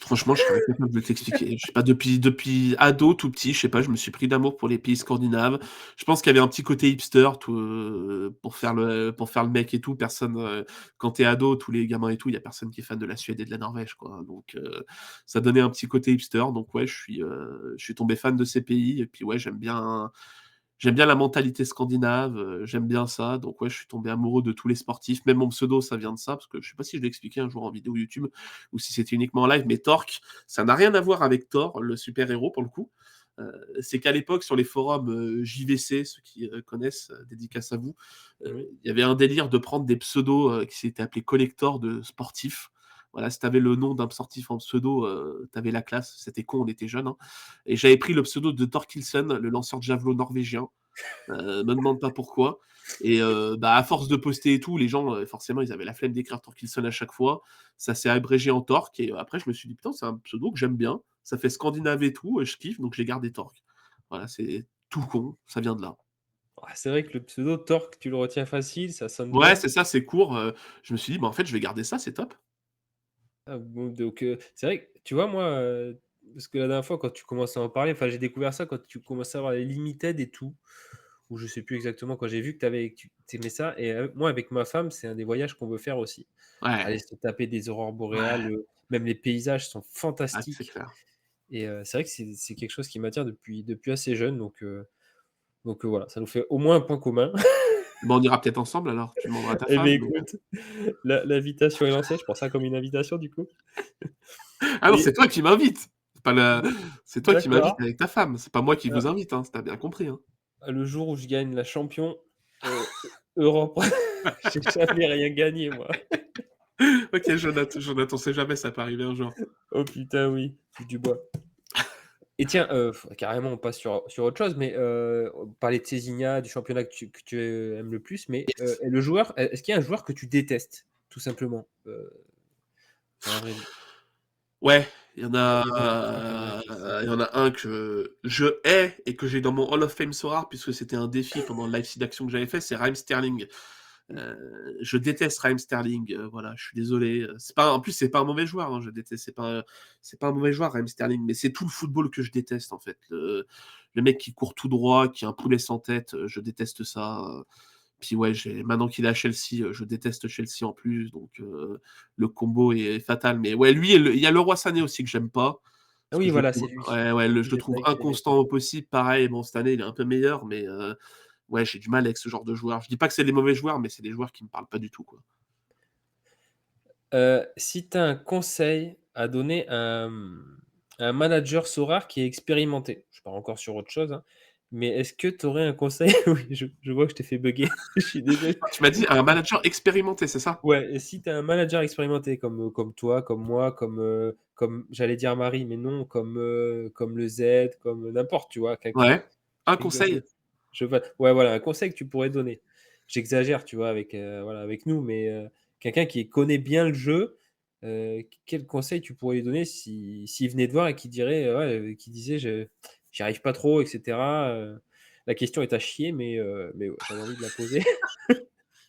Franchement, je serais incapable de t'expliquer. Je sais pas, depuis ado, tout petit, je sais pas, je me suis pris d'amour pour les pays scandinaves. Je pense qu'il y avait un petit côté hipster, tout, pour faire le mec et tout. Personne, quand t'es ado, tous les gamins et tout, il y a personne qui est fan de la Suède et de la Norvège, quoi. Donc, ça donnait un petit côté hipster. Donc ouais, je suis tombé fan de ces pays. Et puis ouais, j'aime bien la mentalité scandinave, j'aime bien ça, donc ouais, je suis tombé amoureux de tous les sportifs. Même mon pseudo, ça vient de ça, parce que je sais pas si je l'ai expliqué un jour en vidéo YouTube ou si c'était uniquement en live, mais Torque, ça n'a rien à voir avec Thor, le super-héros pour le coup. C'est qu'à l'époque, sur les forums JVC, ceux qui connaissent, dédicace à vous, Oui. il y avait un délire de prendre des pseudos qui s'étaient appelés collectors de sportifs. Voilà, si t'avais le nom d'un sportif en pseudo, t'avais la classe. C'était con, on était jeunes, hein. Et j'avais pris le pseudo de Thorkildsen, le lanceur de javelot norvégien. Me demande pas pourquoi. Et bah, à force de poster et tout, les gens, forcément, ils avaient la flemme d'écrire Thorkildsen à chaque fois. Ça s'est abrégé en Torque. Et après, je me suis dit, putain, c'est un pseudo que j'aime bien. Ça fait scandinave et tout. Et je kiffe, donc j'ai gardé Torque. Voilà, c'est tout con. Ça vient de là. Ah, c'est vrai que le pseudo Torque, tu le retiens facile, ça sonne Ouais, bien. c'est ça, c'est court. Je me suis dit, bah, en fait, je vais garder ça, c'est top. Ah bon, donc c'est vrai que tu vois, moi, parce que la dernière fois quand tu commençais à en parler, enfin, j'ai découvert ça quand tu commençais à voir les limited et tout, ou je sais plus exactement, quand j'ai vu que tu aimais ça et moi avec ma femme, c'est un des voyages qu'on veut faire aussi. Aller Ouais, se taper des aurores boréales, ouais, même les paysages sont ah, c'est fantastiques clair. et c'est vrai que c'est quelque chose qui m'attire depuis assez jeune donc voilà, ça nous fait au moins un point commun. Bon, on ira peut-être ensemble alors. Tu demanderas à ta Eh beh, femme. Mais... écoute, l'invitation est lancée, je prends ça comme une invitation du coup Ah non, c'est et toi qui m'invites. C'est pas la... C'est toi qui m'invites d'accord. avec ta femme. C'est pas moi qui vous invite, hein. T'as bien compris, hein. Le jour où je gagne la champion, heu, Europe, j'ai jamais rien gagné moi. Ok, Jonathan, on sait jamais, ça peut arriver un jour. Oh putain oui, touche du bois. Et tiens, carrément on passe sur autre chose, mais on parlait de Cézinha, du championnat que tu aimes le plus, mais Yes. et le joueur, est-ce qu'il y a un joueur que tu détestes? Tout simplement, dans la vraie vie? Ouais, il y en a un que je hais et que j'ai dans mon Hall of Fame Sorare, puisque c'était un défi pendant le live feed d'action que j'avais fait, c'est Raheem Sterling. Je déteste Raheem Sterling, voilà, je suis désolé. C'est pas, en plus, c'est pas un mauvais joueur, hein, je déteste, c'est pas un mauvais joueur, Raheem Sterling, mais c'est tout le football que je déteste, en fait. Le mec qui court tout droit, qui a un poulet sans tête, je déteste ça. Puis ouais, maintenant qu'il est à Chelsea, je déteste Chelsea en plus, donc le combo est fatal. Mais ouais, lui, il y a Leroy Sané aussi que j'aime pas, Ah parce que oui, je le voilà, c'est trouve, lui. ouais, ouais, je le C'est trouve vrai que j'allais inconstant au possible. Pareil, bon, cette année, il est un peu meilleur, mais ouais, j'ai du mal avec ce genre de joueurs. Je dis pas que c'est des mauvais joueurs, mais c'est des joueurs qui me parlent pas du tout, quoi. Si tu as un conseil à donner à un manager SORAR qui est expérimenté, je pars encore sur autre chose, hein, mais est-ce que tu aurais un conseil? Oui, je vois que je t'ai fait bugger, je suis désolé. Ah, tu m'as dit un manager expérimenté, c'est ça? Ouais, et si tu as un manager expérimenté comme toi, comme moi, comme j'allais dire Marie, mais non, comme le Z, comme n'importe, tu vois? Ouais. Un Quelque chose conseil? je vois ouais, voilà, un conseil que tu pourrais donner. J'exagère, tu vois? Avec, voilà, avec nous, mais quelqu'un qui connaît bien le jeu, quel conseil tu pourrais lui donner s'il venait te voir et qu'il dirait, ouais, qui disait: «Je j'y arrive pas trop et cetera, la question est à chier, mais ouais, j'avais envie de la poser».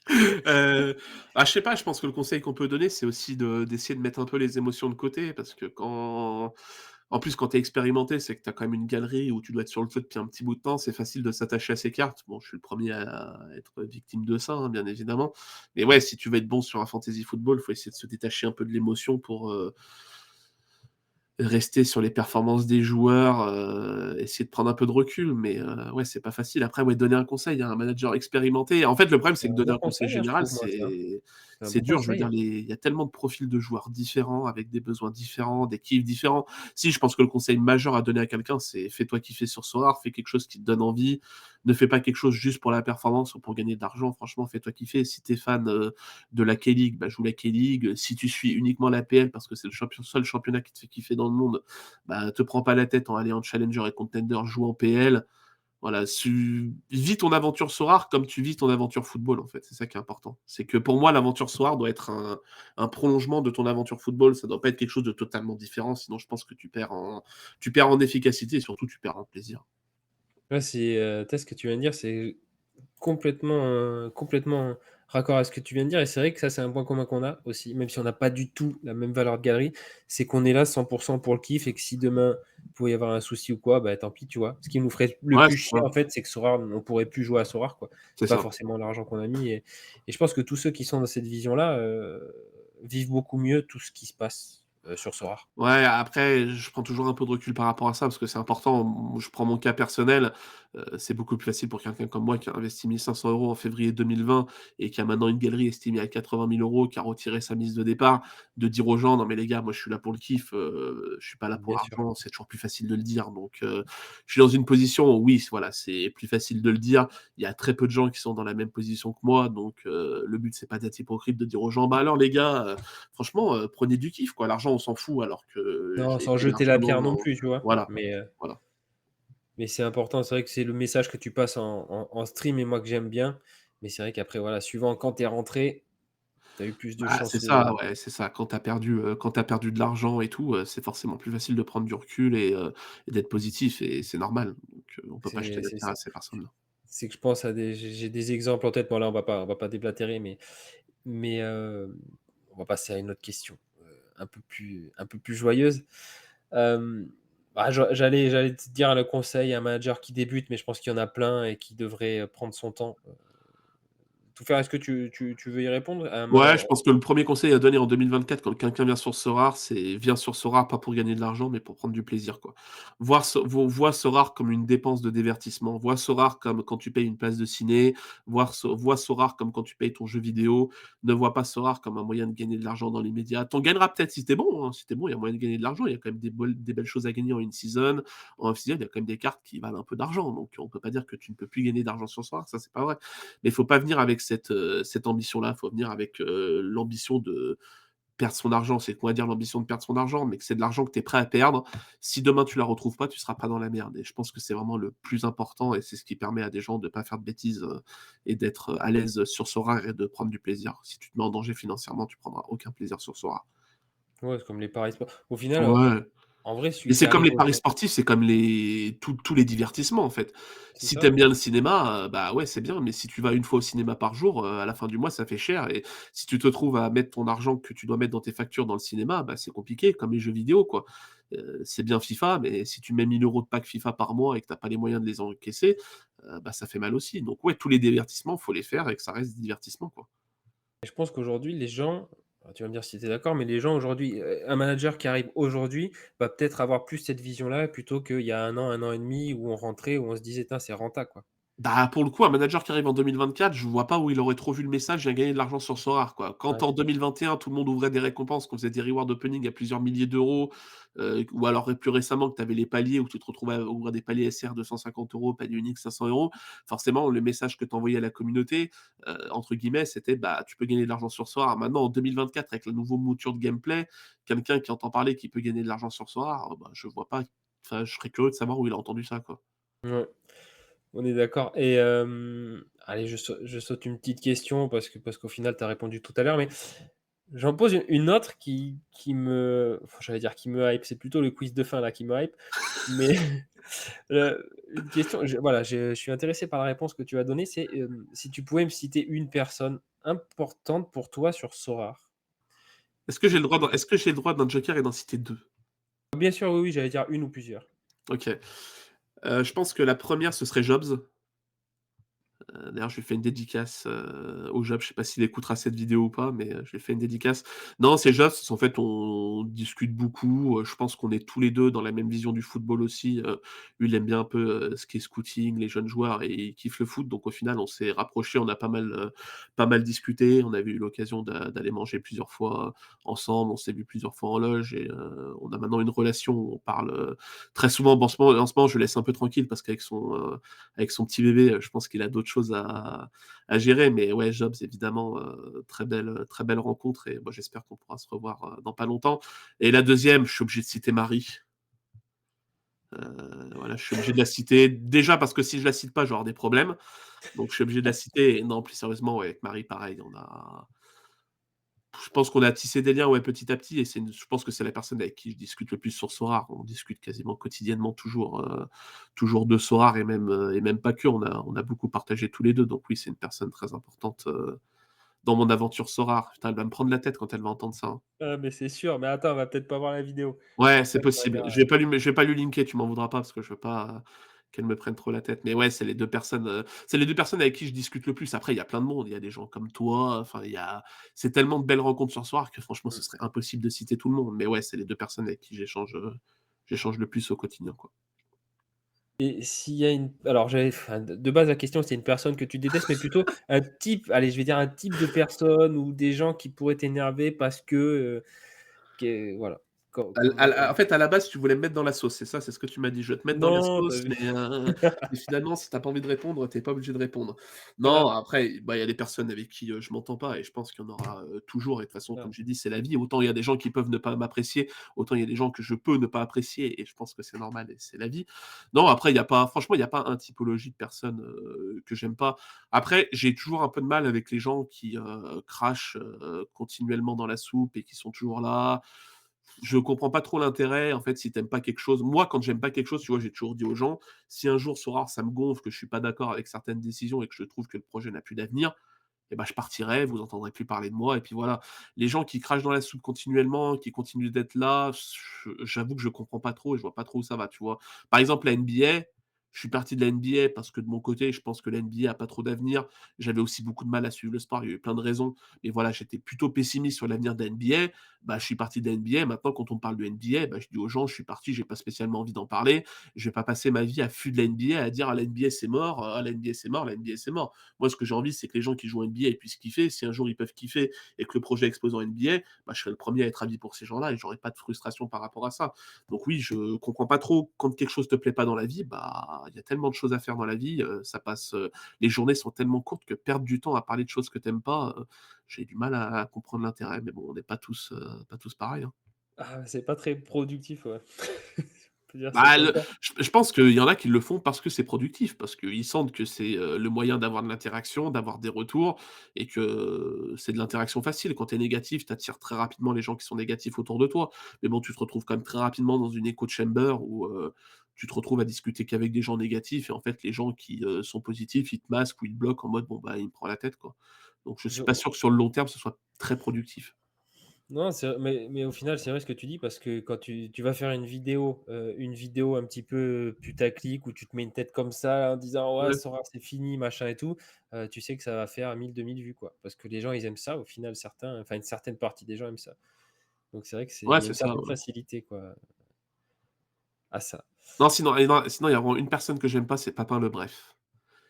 Je sais pas, je pense que le conseil qu'on peut donner, c'est aussi d'essayer de mettre un peu les émotions de côté, parce que quand en plus, quand tu es expérimenté, c'est que tu as quand même une galerie où tu dois être sur le feu depuis un petit bout de temps, c'est facile de s'attacher à ces cartes. Bon, je suis le premier à être victime de ça, hein, bien évidemment. Mais ouais, si tu veux être bon sur un fantasy football, il faut essayer de se détacher un peu de l'émotion pour, rester sur les performances des joueurs, essayer de prendre un peu de recul, mais ouais, c'est pas facile. Après, ouais, donner un conseil à un manager expérimenté, en fait, le problème, C'est c'est que un donner bon un conseil conseil, hein, je général, trouve moi ça. C'est un c'est bon dur. Je veux conseil, dire, hein. il y a tellement de profils de joueurs différents, avec des besoins différents, des kiffs différents. Si, je pense que le conseil majeur à donner à quelqu'un, c'est fais-toi kiffer sur Sorare, fais quelque chose qui te donne envie, ne fais pas quelque chose juste pour la performance ou pour gagner de l'argent. Franchement, fais-toi kiffer. Si t'es fan de la K-League, bah, joue la K-League. Si tu suis uniquement la PL parce que c'est le seul championnat qui te fait kiffer dans le monde, bah, te prends pas la tête en allant en Challenger et Contender, joue en PL. Voilà, vis ton aventure Sorare comme tu vis ton aventure football, en fait. C'est ça qui est important. C'est que pour moi, l'aventure Sorare doit être un prolongement de ton aventure football. Ça doit pas être quelque chose de totalement différent. Sinon, je pense que tu perds en efficacité et surtout, tu perds en plaisir. Ouais, tu sais ce que tu viens de dire, c'est complètement raccord à ce que tu viens de dire et c'est vrai que ça, c'est un point commun qu'on a aussi, même si on n'a pas du tout la même valeur de galerie, c'est qu'on est là 100 pour le kiff et que si demain, il pouvait y avoir un souci ou quoi, bah, tant pis, tu vois? Ce qui nous ferait le Ouais, plus c'est chier, ça, en fait, c'est que Sorare, on pourrait plus jouer à Sorare, quoi. c'est C'est pas ça. forcément l'argent qu'on a mis et je pense que tous ceux qui sont dans cette vision-là, vivent beaucoup mieux tout ce qui se passe, sur Sorare. Ouais, après, je prends toujours un peu de recul par rapport à ça, parce que c'est important. Je prends mon cas personnel, c'est beaucoup plus facile pour quelqu'un comme moi qui a investi 1 500 € en février 2020 et qui a maintenant une galerie estimée à 80 000 €, qui a retiré sa mise de départ, de dire aux gens: «Non mais les gars, moi je suis là pour le kiff, je suis pas là pour Bien sûr. l'argent». C'est toujours plus facile de le dire, donc je suis dans une position où oui, voilà, c'est plus facile de le dire. Il y a très peu de gens qui sont dans la même position que moi, donc le but c'est pas d'être hypocrite, de dire aux gens: «Bah alors les gars, franchement, prenez du kiff, quoi. L'argent, on s'en fout, alors que Non, j'ai sans été jeter la pierre non largement». plus, tu vois? Voilà, voilà. Mais c'est important, c'est vrai que c'est le message que tu passes en stream et moi que j'aime bien. Mais c'est vrai qu'après, voilà, suivant quand tu es rentré, tu as eu plus de Bah, c'est chances ça, de. ouais, c'est ça. Quand tu perdu de l'argent et tout, c'est forcément plus facile de prendre du recul et d'être positif et c'est normal. Donc, on peut pas jeter la C'est pierre à ça. ces personnes-là. C'est que je pense à des j'ai des exemples en tête. Bon là, on va pas déblatérer, mais on va passer à une autre question, un peu plus joyeuse. Hem, j'allais te dire le conseil à un manager qui débute, mais je pense qu'il y en a plein et qui devrait, prendre son temps, tout faire. Est-ce que tu veux y répondre? Ouais, je pense que le premier conseil à donner en 2024 quand quelqu'un vient sur Sorare, c'est viens sur Sorare pas pour gagner de l'argent, mais pour prendre du plaisir, quoi. Vois Sorare comme une dépense de divertissement. Vois Sorare comme quand tu payes une place de ciné. Vois Sorare comme quand tu payes ton jeu vidéo. Ne vois pas Sorare comme un moyen de gagner de l'argent dans l'immédiat. Tu en gagneras peut-être si tu bon, hein. Si tu bon, il y a moyen de gagner de l'argent. Il y a quand même des belles choses à gagner en in-season. En off-season, il y a quand même des cartes qui valent un peu d'argent. Donc on peut pas dire que tu ne peux plus gagner d'argent sur Sorare, ça c'est pas vrai. Mais il faut pas venir avec cette ambition-là. Il faut venir avec l'ambition de perdre son argent. C'est quoi dire l'ambition de perdre son argent, mais que c'est de l'argent que tu es prêt à perdre. Si demain tu la retrouves pas, tu seras pas dans la merde. Et je pense que c'est vraiment le plus important et c'est ce qui permet à des gens de pas faire de bêtises et d'être à l'aise sur Sora et de prendre du plaisir. Si tu te mets en danger financièrement, tu prendras aucun plaisir sur Sora. Ouais, c'est comme les paris sportifs. Au final, Ouais. en vrai, Mais celui qui c'est comme arrive les paris aujourd sportifs, c'est comme tous les divertissements, en fait. c'est Si ça? t'aimes bien le cinéma, bah, ouais, c'est bien, mais si tu vas une fois au cinéma par jour, à la fin du mois, ça fait cher et si tu te trouves à mettre ton argent que tu dois mettre dans tes factures dans le cinéma, bah, c'est compliqué, comme les jeux vidéo, quoi. C'est bien FIFA, mais si tu mets 1 000 € de pack FIFA par mois et que tu pas les moyens de les encaisser, bah, ça fait mal aussi. Donc ouais, tous les divertissements, faut les faire et que ça reste des divertissements, quoi. Et je pense qu'aujourd'hui, les gens, tu vas me dire si tu es d'accord, mais les gens aujourd'hui, un manager qui arrive aujourd'hui va peut-être avoir plus cette vision-là plutôt qu'il y a un an et demi où on rentrait, où on se disait: «Tain, c'est renta, quoi». Bah, pour le coup, un manager qui arrive en 2024, je vois pas où il aurait trop vu le message: «Je viens gagner de l'argent sur Sorare», quoi. Quand Ouais. en 2021, tout le monde ouvrait des récompenses, qu'on faisait des reward opening à plusieurs milliers d'euros, ou alors plus récemment que tu avais les paliers où tu te retrouvais à ouvrir des paliers SR 250 €, palier unique 500 €. Forcément, le message que tu envoyais à la communauté, entre guillemets, c'était: «Bah, tu peux gagner de l'argent sur Sorare». Maintenant, en 2024, avec la nouveau mouture de gameplay, quelqu'un qui entend parler qu'il peut gagner de l'argent sur Sorare, bah, je vois pas, enfin, je serais curieux de savoir où il a entendu ça, quoi. Ouais, on est d'accord et allez, je saute une petite question parce qu'au final, tu as répondu tout à l'heure, mais j'en pose une autre qui me enfin, j'allais dire qui me hype, c'est plutôt le quiz de fin là qui me hype, mais une question, je suis intéressé par la réponse que tu as donnée, c'est, si tu pouvais me citer une personne importante pour toi sur Sorare, qui Est-ce que j'ai le droit d'un joker et d'en citer 2? bien sûr, oui, oui, j'allais dire une ou plusieurs. OK. Je pense que la première ce serait Jobs. D'ailleurs, je lui fais une dédicace, au Job. Je sais pas s'il écoutera cette vidéo ou pas, mais je lui fais une dédicace. Non, c'est Job, parce qu'en fait, on discute beaucoup, je pense qu'on est tous les 2 dans la même vision du football aussi, lui, il aime bien un peu, ce qui est scouting, les jeunes joueurs et il kiffe le foot, donc au final, on s'est rapprochés, on a pas mal discuté, on avait eu l'occasion d'aller manger plusieurs fois ensemble, on s'est vu plusieurs fois en loge et on a maintenant une relation où on parle, très souvent. Bon, en ce moment, je le laisse un peu tranquille parce avec son petit bébé, je pense qu'il a d'autres choses à gérer. Mais ouais, Jobs, évidemment, très belle rencontre et moi, j'espère qu'on pourra se revoir dans pas longtemps. Et la deuxième, je suis obligé de citer Marie. Voilà, je suis obligé de la citer. Déjà parce que si je la cite pas, je vais avoir des problèmes. Donc je suis obligé de la citer. Et non, plus sérieusement, ouais, avec Marie, pareil, je pense qu'on a tissé des liens, ouais, petit à petit, et je pense que c'est la personne avec qui je discute le plus sur Sorare. On discute quasiment quotidiennement, toujours de Sorare et même pas que. On a beaucoup partagé tous les deux. Donc oui, c'est une personne très importante dans mon aventure Sora. Putain, elle va me prendre la tête quand elle va entendre ça, hein. Ah, mais c'est sûr, mais attends, on va peut-être pas voir la vidéo. Ouais, Comme c'est ça, je possible. regarde, Je vais pas lui linker, tu m'en voudras pas parce que je veux pas, qu'elle me prenne trop la tête. Mais ouais, c'est les 2 personnes avec qui je discute le plus. Après, il y a plein de monde, il y a des gens comme toi, enfin, c'est tellement de belles rencontres sur Soir que franchement, ce mmh. serait impossible de citer tout le monde. Mais ouais, c'est les 2 personnes avec qui j'échange le plus au quotidien, quoi. Et s'il y a une alors j'avais enfin, de base, la question, c'est une personne que tu détestes, mais plutôt un type, allez, je vais dire un type de personne ou des gens qui pourraient t'énerver parce que voilà, En fait, à la base, tu voulais me mettre dans la sauce, c'est ça? C'est ce que tu m'as dit: «Je vais te mettre dans la non, tu sauce, vu? mais finalement, si tu as pas envie de répondre, tu es pas obligé de répondre». Voilà, Non, après, bah, il y a des personnes avec qui, je m'entends pas et je pense qu'il y en aura, toujours et de toute façon, comme voilà. j'ai dit, c'est la vie. Autant il y a des gens qui peuvent ne pas m'apprécier, autant il y a des gens que je peux ne pas apprécier et je pense que c'est normal et c'est la vie. Non, après, il y a pas franchement, il y a pas un typologie de personnes, que j'aime pas. Après, j'ai toujours un peu de mal avec les gens qui, crachent, continuellement dans la soupe et qui sont toujours là. Je comprends pas trop l'intérêt, en fait, si t'aimes pas quelque chose. Moi, quand j'aime pas quelque chose, tu vois, j'ai toujours dit aux gens, si un jour, Sora, ça me gonfle, que je suis pas d'accord avec certaines décisions et que je trouve que le projet n'a plus d'avenir, eh ben, je partirai, vous entendrez plus parler de moi et puis voilà. Les gens qui crachent dans la soupe continuellement, qui continuent d'être là, j'avoue que je comprends pas trop et je vois pas trop où ça va, tu vois? Par exemple, la NBA, je suis parti de la NBA parce que de mon côté, je pense que la NBA a pas trop d'avenir. J'avais aussi beaucoup de mal à suivre le sport, il y a eu plein de raisons, mais voilà, j'étais plutôt pessimiste sur l'avenir de la NBA. Bah, je suis parti de la NBA. Maintenant, quand on parle de NBA, bah, je dis aux gens: «Je suis parti, j'ai pas spécialement envie d'en parler. Je vais pas passer ma vie à fuir de la NBA, à dire: "Ah, la NBA, c'est mort, ah, la NBA, c'est mort, la NBA, c'est mort"». Moi, ce que j'ai envie, c'est que les gens qui jouent en NBA, ils puissent kiffer. Si un jour ils peuvent kiffer et que le projet explose en NBA, bah, je serai le premier à être ravi pour ces gens-là et j'aurai pas de frustration par rapport à ça. Donc oui, je comprends pas trop quand quelque chose te plaît pas dans la vie, bah, il y a tellement de choses à faire dans la vie, ça passe, les journées sont tellement courtes que perdre du temps à parler de choses que t'aimes pas, j'ai du mal à comprendre l'intérêt. Mais bon, on n'est pas tous pareils, hein. Ah, c'est pas très productif, ouais. On peut dire ça Bah, comme ça. je pense qu'il y en a qui le font parce que c'est productif, parce qu'ils sentent que c'est, le moyen d'avoir de l'interaction, d'avoir des retours et que c'est de l'interaction facile. Quand tu es négatif, tu attires très rapidement les gens qui sont négatifs autour de toi. Mais bon, tu te retrouves quand même très rapidement dans une echo chamber où, tu te retrouves à discuter qu'avec des gens négatifs et en fait, les gens qui, sont positifs, ils te masquent ou ils te bloquent en mode: «Bon, bah, il me prend la tête, quoi». Donc je suis Je pas sûr que sur le long terme, ce soit très productif. Non, c'est mais au final, c'est vrai ce que tu dis parce que quand tu vas faire une vidéo un petit peu putaclic où tu te mets une tête comme ça en disant: «Ouais, Ouais. Sora, c'est fini, machin et tout», tu sais que ça va faire 1 000-2 000 vues, quoi. Parce que les gens, ils aiment ça au final, certains enfin une certaine partie des gens aiment ça. Donc c'est vrai que c'est il Ouais, y a c'est une ça, certaine ouais. facilité, quoi, à ça. Non, sinon, il y a vraiment une personne que j'aime pas, c'est Papin Le Bref.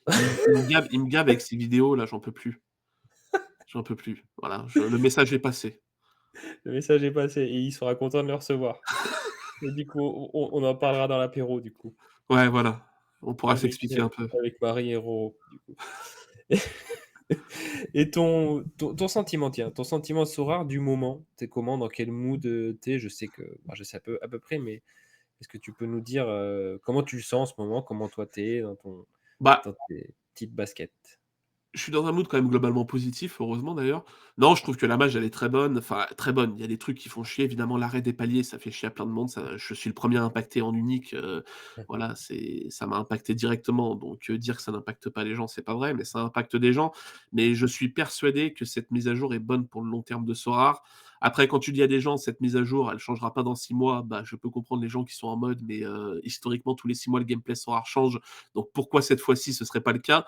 Il me gave avec ses vidéos là, j'en peux plus. J'en peux plus. Voilà, le message est passé. Le message est passé et il sera content de le recevoir. Et du coup, on en parlera dans l'apéro, du coup, Ouais, voilà, on pourra avec, s'expliquer un peu. avec Marie et Roro, du coup. Et ton sentiment, tiens, ton sentiment Sora du moment, tu comment? Dans quel mood, tu es? Je sais que bah, je sais à peu près, mais est-ce que tu peux nous dire, comment tu le sens en ce moment? Comment toi tu es Bah, dans tes petites baskets? je suis dans un mood quand même globalement positif, heureusement d'ailleurs. Non, je trouve que la mage, elle est très bonne, enfin très bonne. Il y a des trucs qui font chier, évidemment l'arrêt des paliers, ça fait chier à plein de monde, ça je suis le premier à impacter en unique, voilà, ça m'a impacté directement, donc dire que ça n'impacte pas les gens, c'est pas vrai, mais ça impacte des gens. Mais je suis persuadé que cette mise à jour est bonne pour le long terme de Sorare. Après, quand tu dis à des gens: «Cette mise à jour, elle changera pas dans 6 mois», bah, je peux comprendre les gens qui sont en mode: «Mais historiquement, tous les 6 mois, le gameplay Sorare change, donc pourquoi cette fois-ci, ce serait pas le cas?»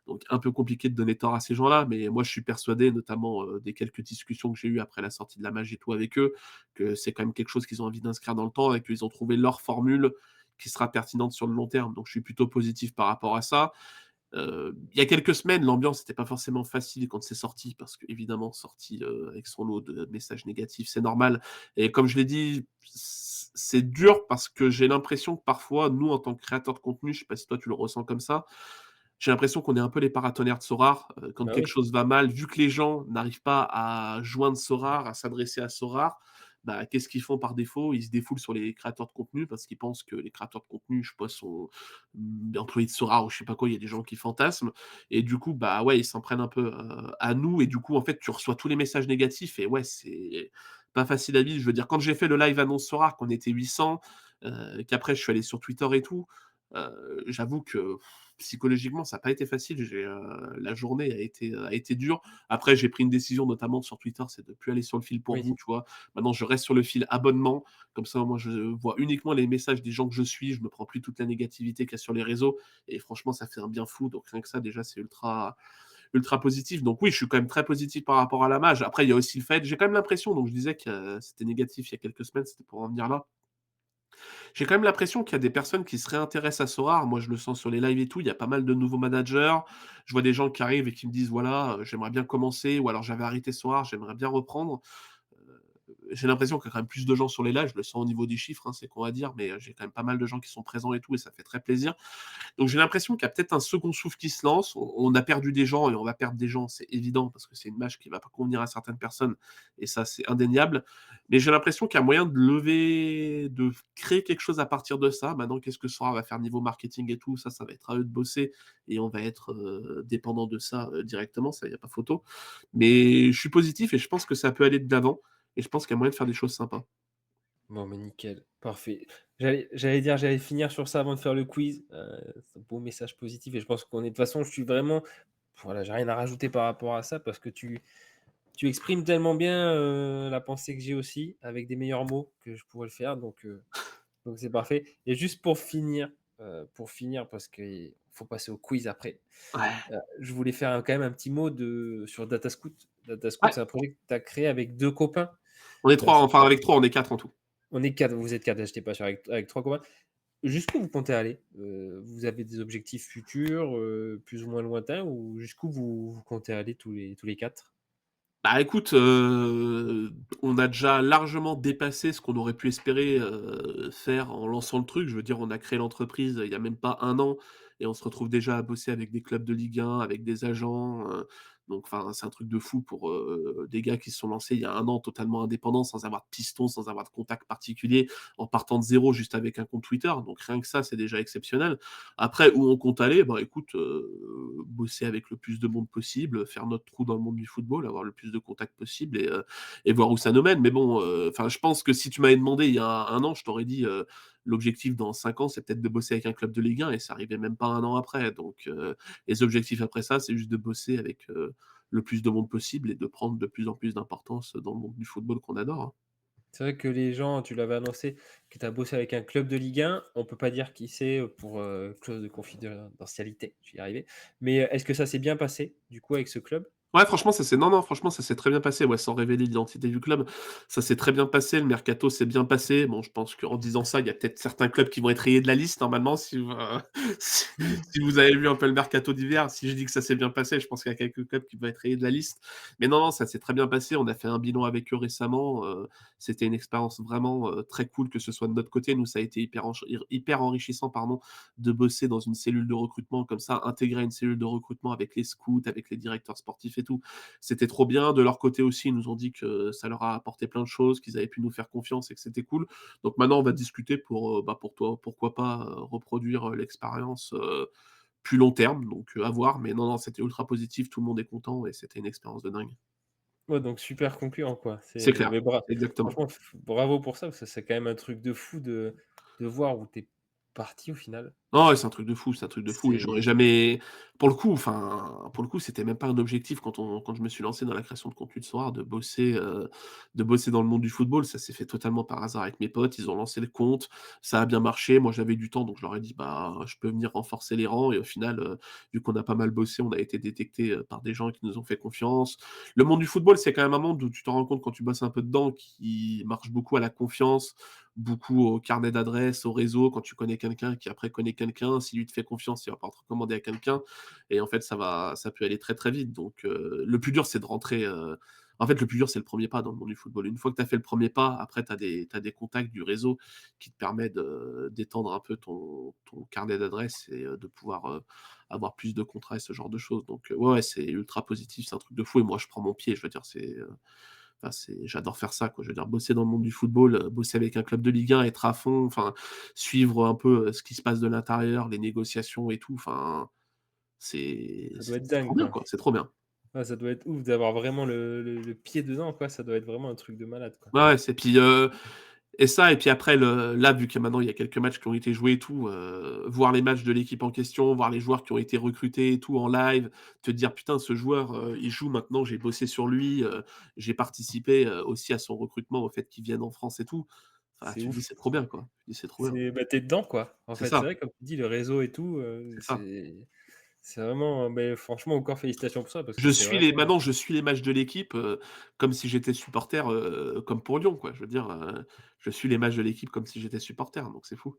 Donc un peu compliqué de donner tort à ces gens-là, mais moi je suis persuadé, notamment, des quelques discussions que j'ai eues après la sortie de la Mage et tout avec eux, que c'est quand même quelque chose qu'ils ont envie d'inscrire dans le temps et qu'ils ont trouvé leur formule qui sera pertinente sur le long terme. Donc je suis plutôt positif par rapport à ça. Il y a quelques semaines, l'ambiance n'était pas forcément facile quand c'est sorti parce qu'évidemment sorti, avec son lot de messages négatifs, c'est normal et comme je l'ai dit, c'est dur parce que j'ai l'impression que parfois, nous en tant que créateurs de contenu, je sais pas si toi tu le ressens comme ça, j'ai l'impression qu'on est un peu les paratonnerres de Sorare. Quand Bah quelque oui. chose va mal, vu que les gens n'arrivent pas à joindre Sorare, à s'adresser à Sorare, bah, qu'est-ce qu'ils font par défaut? Ils se défoulent sur les créateurs de contenu parce qu'ils pensent que les créateurs de contenu, je sais pas, sont, employés de Sorare ou je sais pas quoi, il y a des gens qui fantasment et du coup, bah, ouais, ils s'en prennent un peu, à nous et du coup, en fait, tu reçois tous les messages négatifs et ouais, c'est pas facile à vivre. Je veux dire, quand j'ai fait le live annonce Sorare, qu'on était 800, qu'après je suis allé sur Twitter et tout, J'avoue que psychologiquement, ça n'a pas été facile. La journée a été dure. Après, j'ai pris une décision, notamment sur Twitter, c'est de plus aller sur le fil pour Oui. vous, tu vois? Maintenant, je reste sur le fil abonnement. Comme ça, moi, je vois uniquement les messages des gens que je suis. Je me prends plus toute la négativité qu'il y a sur les réseaux et franchement, ça fait un bien fou. Donc rien que ça, déjà, c'est ultra positif. Donc oui, je suis quand même très positif par rapport à la mage. Après, il y a aussi le fait j'ai quand même l'impression, donc je disais que, c'était négatif il y a quelques semaines, c'était pour en venir là. J'ai quand même l'impression qu'il y a des personnes qui se réintéressent à Sorare. Moi, je le sens sur les lives et tout. Il y a pas mal de nouveaux managers. Je vois des gens qui arrivent et qui me disent: «Voilà, j'aimerais bien commencer» ou alors: «J'avais arrêté Sorare, j'aimerais bien reprendre». J'ai l'impression qu'il y a quand même plus de gens sur les lives. Je le sens au niveau des chiffres, hein, c'est con à dire, mais, j'ai quand même pas mal de gens qui sont présents et tout et ça fait très plaisir. Donc j'ai l'impression qu'il y a peut-être un second souffle qui se lance. On a perdu des gens et on va perdre des gens, c'est évident, parce que c'est une mâche qui va pas convenir à certaines personnes, et ça, c'est indéniable. Mais j'ai l'impression qu'il y a moyen de créer quelque chose à partir de ça. Maintenant, qu'est-ce que Sora va faire niveau marketing et tout, ça va être à eux de bosser et on va être dépendant de ça directement, ça, il n'y a pas photo. Mais je suis positif et je pense que ça peut aller de l'avant et je pense qu'il y a moyen de faire des choses sympas. Bon, mais nickel, parfait. J'allais dire, j'allais finir sur ça avant de faire le quiz. C'est un beau message positif et je pense qu'on est de toute façon, je suis vraiment voilà, j'ai rien à rajouter par rapport à ça parce que tu exprimes tellement bien, la pensée que j'ai aussi avec des meilleurs mots que je pourrais le faire donc c'est parfait et juste pour finir parce qu'il faut passer au quiz après, Ouais. je voulais faire quand même un petit mot sur Datascout. Datascout, Ouais, c'est un projet que tu as créé avec 2 copains. on est 3, C'est enfin avec 3, on est 4 en tout. On est 4, vous êtes 4, j'étais pas sûr, avec 3 copains. Jusqu'où vous comptez aller? Vous avez des objectifs futurs, plus ou moins lointains ou jusqu'où vous comptez aller tous les 4? Bah, écoute, on a déjà largement dépassé ce qu'on aurait pu espérer, faire en lançant le truc. Je veux dire, on a créé l'entreprise, il y a même pas un an et on se retrouve déjà à bosser avec des clubs de Ligue 1, avec des agents, donc enfin, c'est un truc de fou pour, des gars qui se sont lancés il y a un an totalement indépendants, sans avoir de piston, sans avoir de contact particulier, en partant de zéro juste avec un compte Twitter, donc rien que ça, c'est déjà exceptionnel. Après, où on compte aller? Bah, écoute, bosser avec le plus de monde possible, faire notre trou dans le monde du football, avoir le plus de contacts possible et voir où ça nous mène. Mais bon, enfin, je pense que si tu m'avais demandé il y a un an, je t'aurais dit, l'objectif dans 5 ans, c'est peut-être de bosser avec un club de Ligue 1 et ça arrivait même pas un an après. Donc, les objectifs après ça, c'est juste de bosser avec, le plus de monde possible et de prendre de plus en plus d'importance dans le monde du football qu'on adore, hein. C'est vrai que les gens, tu l'avais annoncé, que tu as bossé avec un club de Ligue 1. On peut pas dire qui c'est, pour, clause de confidentialité, je vais y arriver. Mais, est-ce que ça s'est bien passé, du coup, avec ce club? Ouais, franchement, ça s'est non, non, franchement, ça s'est très bien passé, ouais, sans révéler l'identité du club. Ça s'est très bien passé, le mercato s'est bien passé. Bon, je pense qu'en disant ça, il y a peut-être certains clubs qui vont être rayés de la liste normalement si vous, si si vous avez vu un peu le mercato d'hiver. Si je dis que ça s'est bien passé, je pense qu'il y a quelques clubs qui vont être rayés de la liste. Mais non, non, ça s'est très bien passé. On a fait un bilan avec eux récemment, c'était une expérience vraiment, très cool que ce soit de notre côté. Nous, ça a été hyper enrichissant, pardon, de bosser dans une cellule de recrutement comme ça, intégrer une cellule de recrutement avec les scouts, avec les directeurs sportifs et tout. C'était trop bien. De leur côté aussi, ils nous ont dit que ça leur a apporté plein de choses, qu'ils avaient pu nous faire confiance et que c'était cool. Donc maintenant, on va discuter pour toi, pourquoi pas reproduire l'expérience plus long terme. Donc à voir. Mais non, non, c'était ultra positif. Tout le monde est content et c'était une expérience de dingue. Ouais, donc super concluant, quoi. C'est C'est clair. mais Exactement. franchement, bravo pour ça, parce que c'est quand même un truc de fou de voir où tu es parti au final. Non, ouais, c'est un truc de fou, c'est un truc de fou et j'aurais C'est jamais pour le coup, c'était même pas un objectif quand je me suis lancé dans la création de contenu de soir de bosser dans le monde du football. Ça s'est fait totalement par hasard avec mes potes. Ils ont lancé le compte, ça a bien marché. Moi, j'avais du temps, donc je leur ai dit: «Bah, je peux venir renforcer les rangs» et au final, vu qu'on a pas mal bossé, on a été détectés, par des gens qui nous ont fait confiance. Le monde du football, c'est quand même un monde où tu te rends compte quand tu bosses un peu dedans, qui marche beaucoup à la confiance, beaucoup au carnet d'adresses, au réseau. Quand tu connais quelqu'un qui après connaît quelqu'un, s'il lui te fait confiance, il va pas te recommander à quelqu'un et en fait ça peut aller très, très vite. Donc le plus dur, c'est de rentrer, en fait, le plus dur, c'est le premier pas dans le monde du football. Une fois que tu as fait le premier pas, après tu des contacts du réseau qui te permettent d'étendre un peu ton carnet d'adresses et de pouvoir, avoir plus de contrats et ce genre de choses. Donc ouais, ouais, c'est ultra positif, c'est un truc de fou et moi je prends mon pied, je veux dire, enfin, j'adore faire ça, quoi. Je veux dire, bosser dans le monde du football, bosser avec un club de Ligue 1, être à fond, enfin, suivre un peu, ce qui se passe de l'intérieur, les négociations et tout, enfin, ça doit être c'est dingue, trop bien, quoi. quoi, c'est trop bien. Ouais, ça doit être ouf d'avoir vraiment le pied dedans, quoi. Ça doit être vraiment un truc de malade, quoi. Ouais, ouais, c'est puis, Et ça, et puis après là, vu que maintenant il y a quelques matchs qui ont été joués et tout, voir les matchs de l'équipe en question, voir les joueurs qui ont été recrutés et tout en live, te dire: «Putain, ce joueur, il joue maintenant, j'ai bossé sur lui, j'ai participé, aussi à son recrutement, au fait qu'il vienne en France et tout». Enfin, C'est tu te dis: ouf. «C'est trop bien, quoi». Tu dis: «C'est trop bien». Bah, tu dedans, quoi. En C'est fait, c'est ça, vrai, comme tu dis, le réseau et tout, c'est ça. c'est vraiment, beh, franchement, encore félicitations pour ça parce que Je c'est suis les vraiment maintenant, je suis les matchs de l'équipe, comme si j'étais supporter, comme pour Lyon, quoi. Je veux dire, je suis les matchs de l'équipe comme si j'étais supporter, donc c'est fou.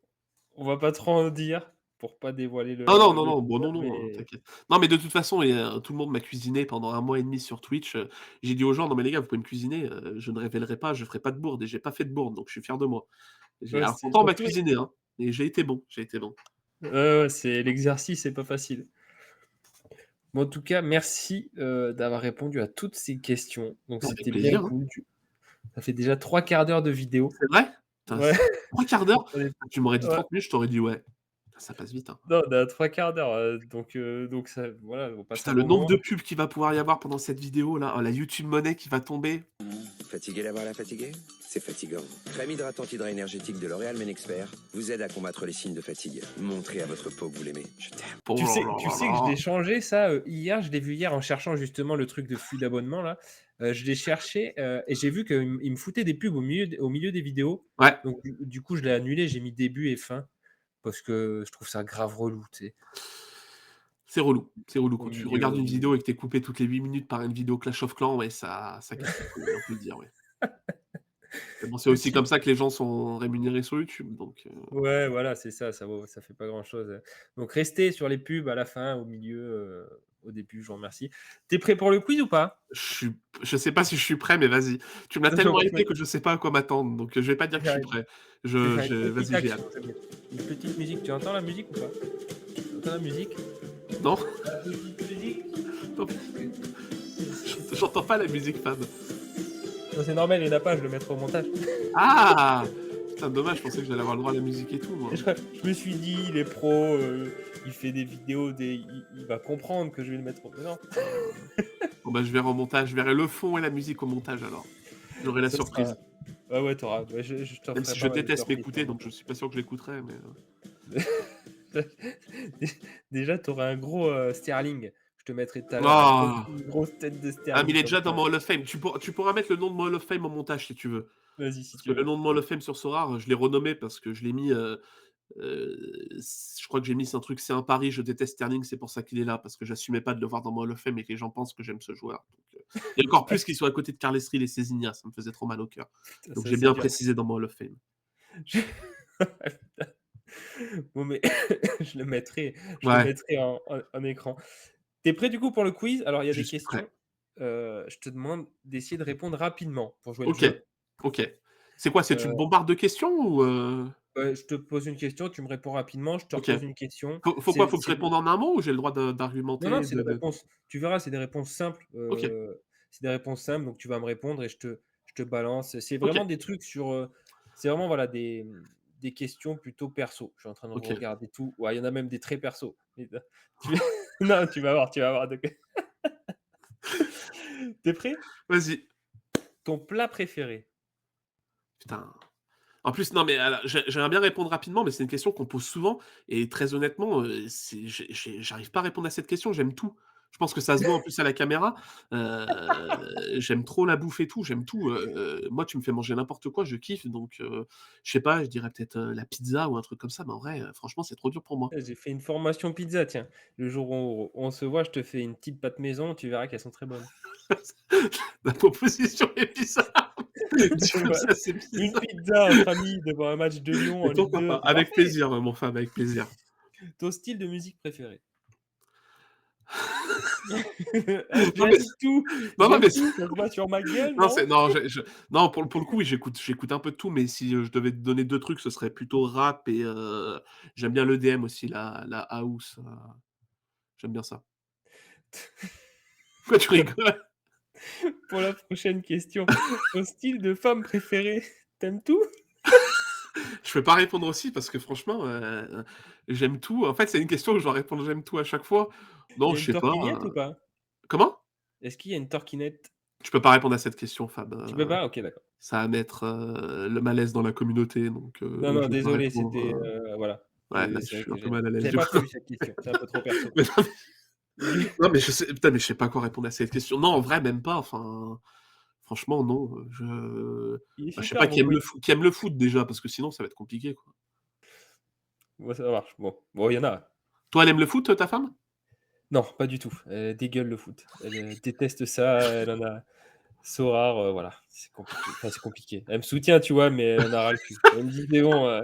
on va pas trop en dire pour pas dévoiler Non, non, non, le non, bon, contenu, non, non, mais t'inquiète. Non, mais de toute façon, tout le monde m'a cuisiné pendant 1 mois et demi sur Twitch, j'ai dit aux gens: «Non mais les gars, vous pouvez me cuisiner, je ne révélerai pas, je ferai pas de bourde» et j'ai pas fait de bourde, donc je suis fier de moi. ouais, Alors c'est pourtant on m'a surtout cuisiné, hein, et j'ai été bon, j'ai été bon. ouais, ouais, c'est l'exercice, c'est pas facile. Bon, en tout cas, merci, d'avoir répondu à toutes ces questions. Donc Avec c'était bien plaisir, hein. cool. Tu Ça fait déjà 3 quarts d'heure de vidéo. C'est vrai? Putain, Ouais, c'est 3/4 d'heure? on est Tu m'aurais dit ouais, 30 minutes, je t'aurais dit: «Ouais». Ça passe vite, hein. non, on est à 3 quarts d'heure, donc ça voilà, on passe Putain, un le bon nombre moment. de pubs qu'il va pouvoir y avoir pendant cette vidéo là, oh la YouTube Money qui va tomber. Fatigué d'avoir la fatiguée? C'est fatigant. Crème hydratante Hydra énergétique de L'Oréal Men Expert vous aide à combattre les signes de fatigue. Montrez à votre peau que vous l'aimez. Je t'aime. Oh Tu là sais là tu là sais que je là. l'ai changé ça, hier, je l'ai vu hier en cherchant justement le truc de flux d'abonnement là, je l'ai cherché, et j'ai vu qu'il me foutait des pubs au milieu des vidéos, Ouais, donc du coup je l'ai annulé, j'ai mis début et fin parce que je trouve ça grave relou, tu sais? c'est relou. C'est relou Au quand tu milieu regardes au une milieu. vidéo et que tu es coupé toutes les 8 minutes par une vidéo Clash of Clans, ouais, ça casse les couilles, on peut le dire, ouais. Mais bon, c'est aussi Aussi comme ça que les gens sont rémunérés sur YouTube, donc ouais, voilà, c'est ça, ça fait pas grand-chose, donc restez sur les pubs à la fin, au milieu, au début, je vous remercie. Tu es prêt pour le quiz ou pas? je sais pas si je suis prêt, mais vas-y. Tu me l'as Attention, tellement je vais hypé que je sais pas à quoi m'attendre, donc je vais pas dire que je suis faire prêt. je vais Je faire une je petite vas-y, j'ai action, hâte. je vais mettre une petite musique. Tu entends la musique ou pas? Tu entends la musique? Non? La petite musique? Non, j'entends pas la musique, Fab. Non, c'est normal, il y en a pas, je le mettrai au montage. Ah! Putain, dommage, je pensais que j'allais avoir le droit à la musique et tout, moi. Je me suis dit: «Il est pro, il fait des vidéos, il va comprendre que je vais le mettre au» mais non, Bon, bah, je verrai au montage, je verrai le fond et la musique au montage alors. J'aurai la ça sera surprise. ouais, ouais, tu auras ouais, je te Même ferai si je pas mal de déteste surprises pour m'écouter, le donc je montage. suis pas sûr que je l'écouterai, mais Déjà, tu auras un gros, Sterling. Je te mettrai tout à l'heure ah! une grosse tête de Ah, mais il Sterling est comme déjà dans ça. mon Hall of Fame. Tu pourras mettre le nom de mon Hall of Fame en montage si tu veux. Vas-y, si Parce tu que le veux. nom de mon Hall of Fame sur Sorare, je l'ai renommé parce que je l'ai mis, je crois que j'ai mis c'est un truc «C'est un pari, je déteste Sterling, c'est pour ça qu'il est là», parce que j'assumais pas de le voir dans mon Hall of Fame et que les gens pensent que j'aime ce joueur. Donc, et encore plus qu'il soit à côté de Carles Reel et Cézinha, ça me faisait trop mal au cœur. Putain, Donc ça j'ai c'est bien dur. précisé dans mon Hall of Fame. Je Bon, mais je le Ouais, mettrai en écran. Tu es prêt du coup pour le quiz? Alors il y a je des suis prêt. questions, je te demande d'essayer de répondre rapidement pour jouer le OK, jeu. OK. C'est quoi? C'est tu me Heu, bombardes de questions ou je te pose une question, tu me réponds rapidement, je te OK. repose une question. Faut quoi? C'est Faut que je c'est réponde en un mot ou j'ai le droit Non, non, d'argumenter, c'est des réponses tu verras, c'est des réponses simples, OK, c'est des réponses simples, donc tu vas me répondre et je te balance. C'est OK, vraiment des trucs sur, c'est vraiment voilà des questions plutôt perso. Je suis en train de OK. regarder tout. Ouais, il y en a même des très perso. Et tu non, tu vas voir de tu prêt? Vas-y. Ton plat préféré? Putain. En plus, non, mais alors, j'aimerais bien répondre rapidement, mais c'est une question qu'on pose souvent et très honnêtement, c'est j'arrive pas à répondre à cette question, j'aime tout. Je pense que ça se voit en plus à la caméra. J'aime trop la bouffe et tout, j'aime tout, moi tu me fais manger n'importe quoi, je kiffe donc je sais pas, je dirais peut-être, la pizza ou un truc comme ça, mais en vrai, franchement, c'est trop dur pour moi. J'ai fait une formation pizza, tiens. Le jour où on se voit, je te fais une petite pâte maison, tu verras qu'elles sont très bonnes. La proposition est bizarre. Dit comme Ouais. ça, c'est Une bizarre. pizza entre amis devant un match de Lyon Mais en Ligue pourquoi 2, pas? c'est Avec parfait. plaisir, mon Fab, avec plaisir. Ton style de musique préféré? Non mais non, non, mais J'aime tout, ça se voit sur ma gueule, non, non? non, pour le coup, oui, j'écoute un peu de tout, mais si, je devais te donner 2 trucs, ce serait plutôt rap et j'aime bien l'EDM aussi, la house, j'aime bien ça. Pourquoi tu rigoles? Pour la prochaine question, ton style de femme préféré? T'aimes tout? Je peux pas répondre aussi parce que franchement, j'aime tout. En fait, c'est une question où je dois répondre «j'aime tout» à chaque fois. Il Non, y a je une sais pas, torquinette ou pas? comment? Est-ce qu'il y a une torquinette? Je peux pas répondre à cette question, Fab, Tu peux pas? OK, d'accord. ça va mettre le malaise dans la communauté, donc Non, non, je vais pas désolé, répondre. c'était voilà. Ouais, là, je C'est vrai suis un que peu mal à l'aise j'avais du pas coup. prévu cette question. C'est un peu trop perso. Mais non, Du- non, mais je sais, putain, mais je sais pas quoi répondre à cette question. Non, en vrai, même pas. Enfin, franchement, non. Il est Bah, je sais super pas mon quiz. qui aime le foot déjà, parce que sinon, ça va être compliqué, quoi. Bon, ça marche. Bon, il y en a. Toi, elle aime le foot, ta femme? Non, pas du tout. Elle dégueule le foot. Elle déteste ça. Elle en a so rare. Voilà, c'est compliqué. Enfin, c'est compliqué. Elle me soutient, tu vois, mais elle en a ras le cul. Elle me dit, mais bon,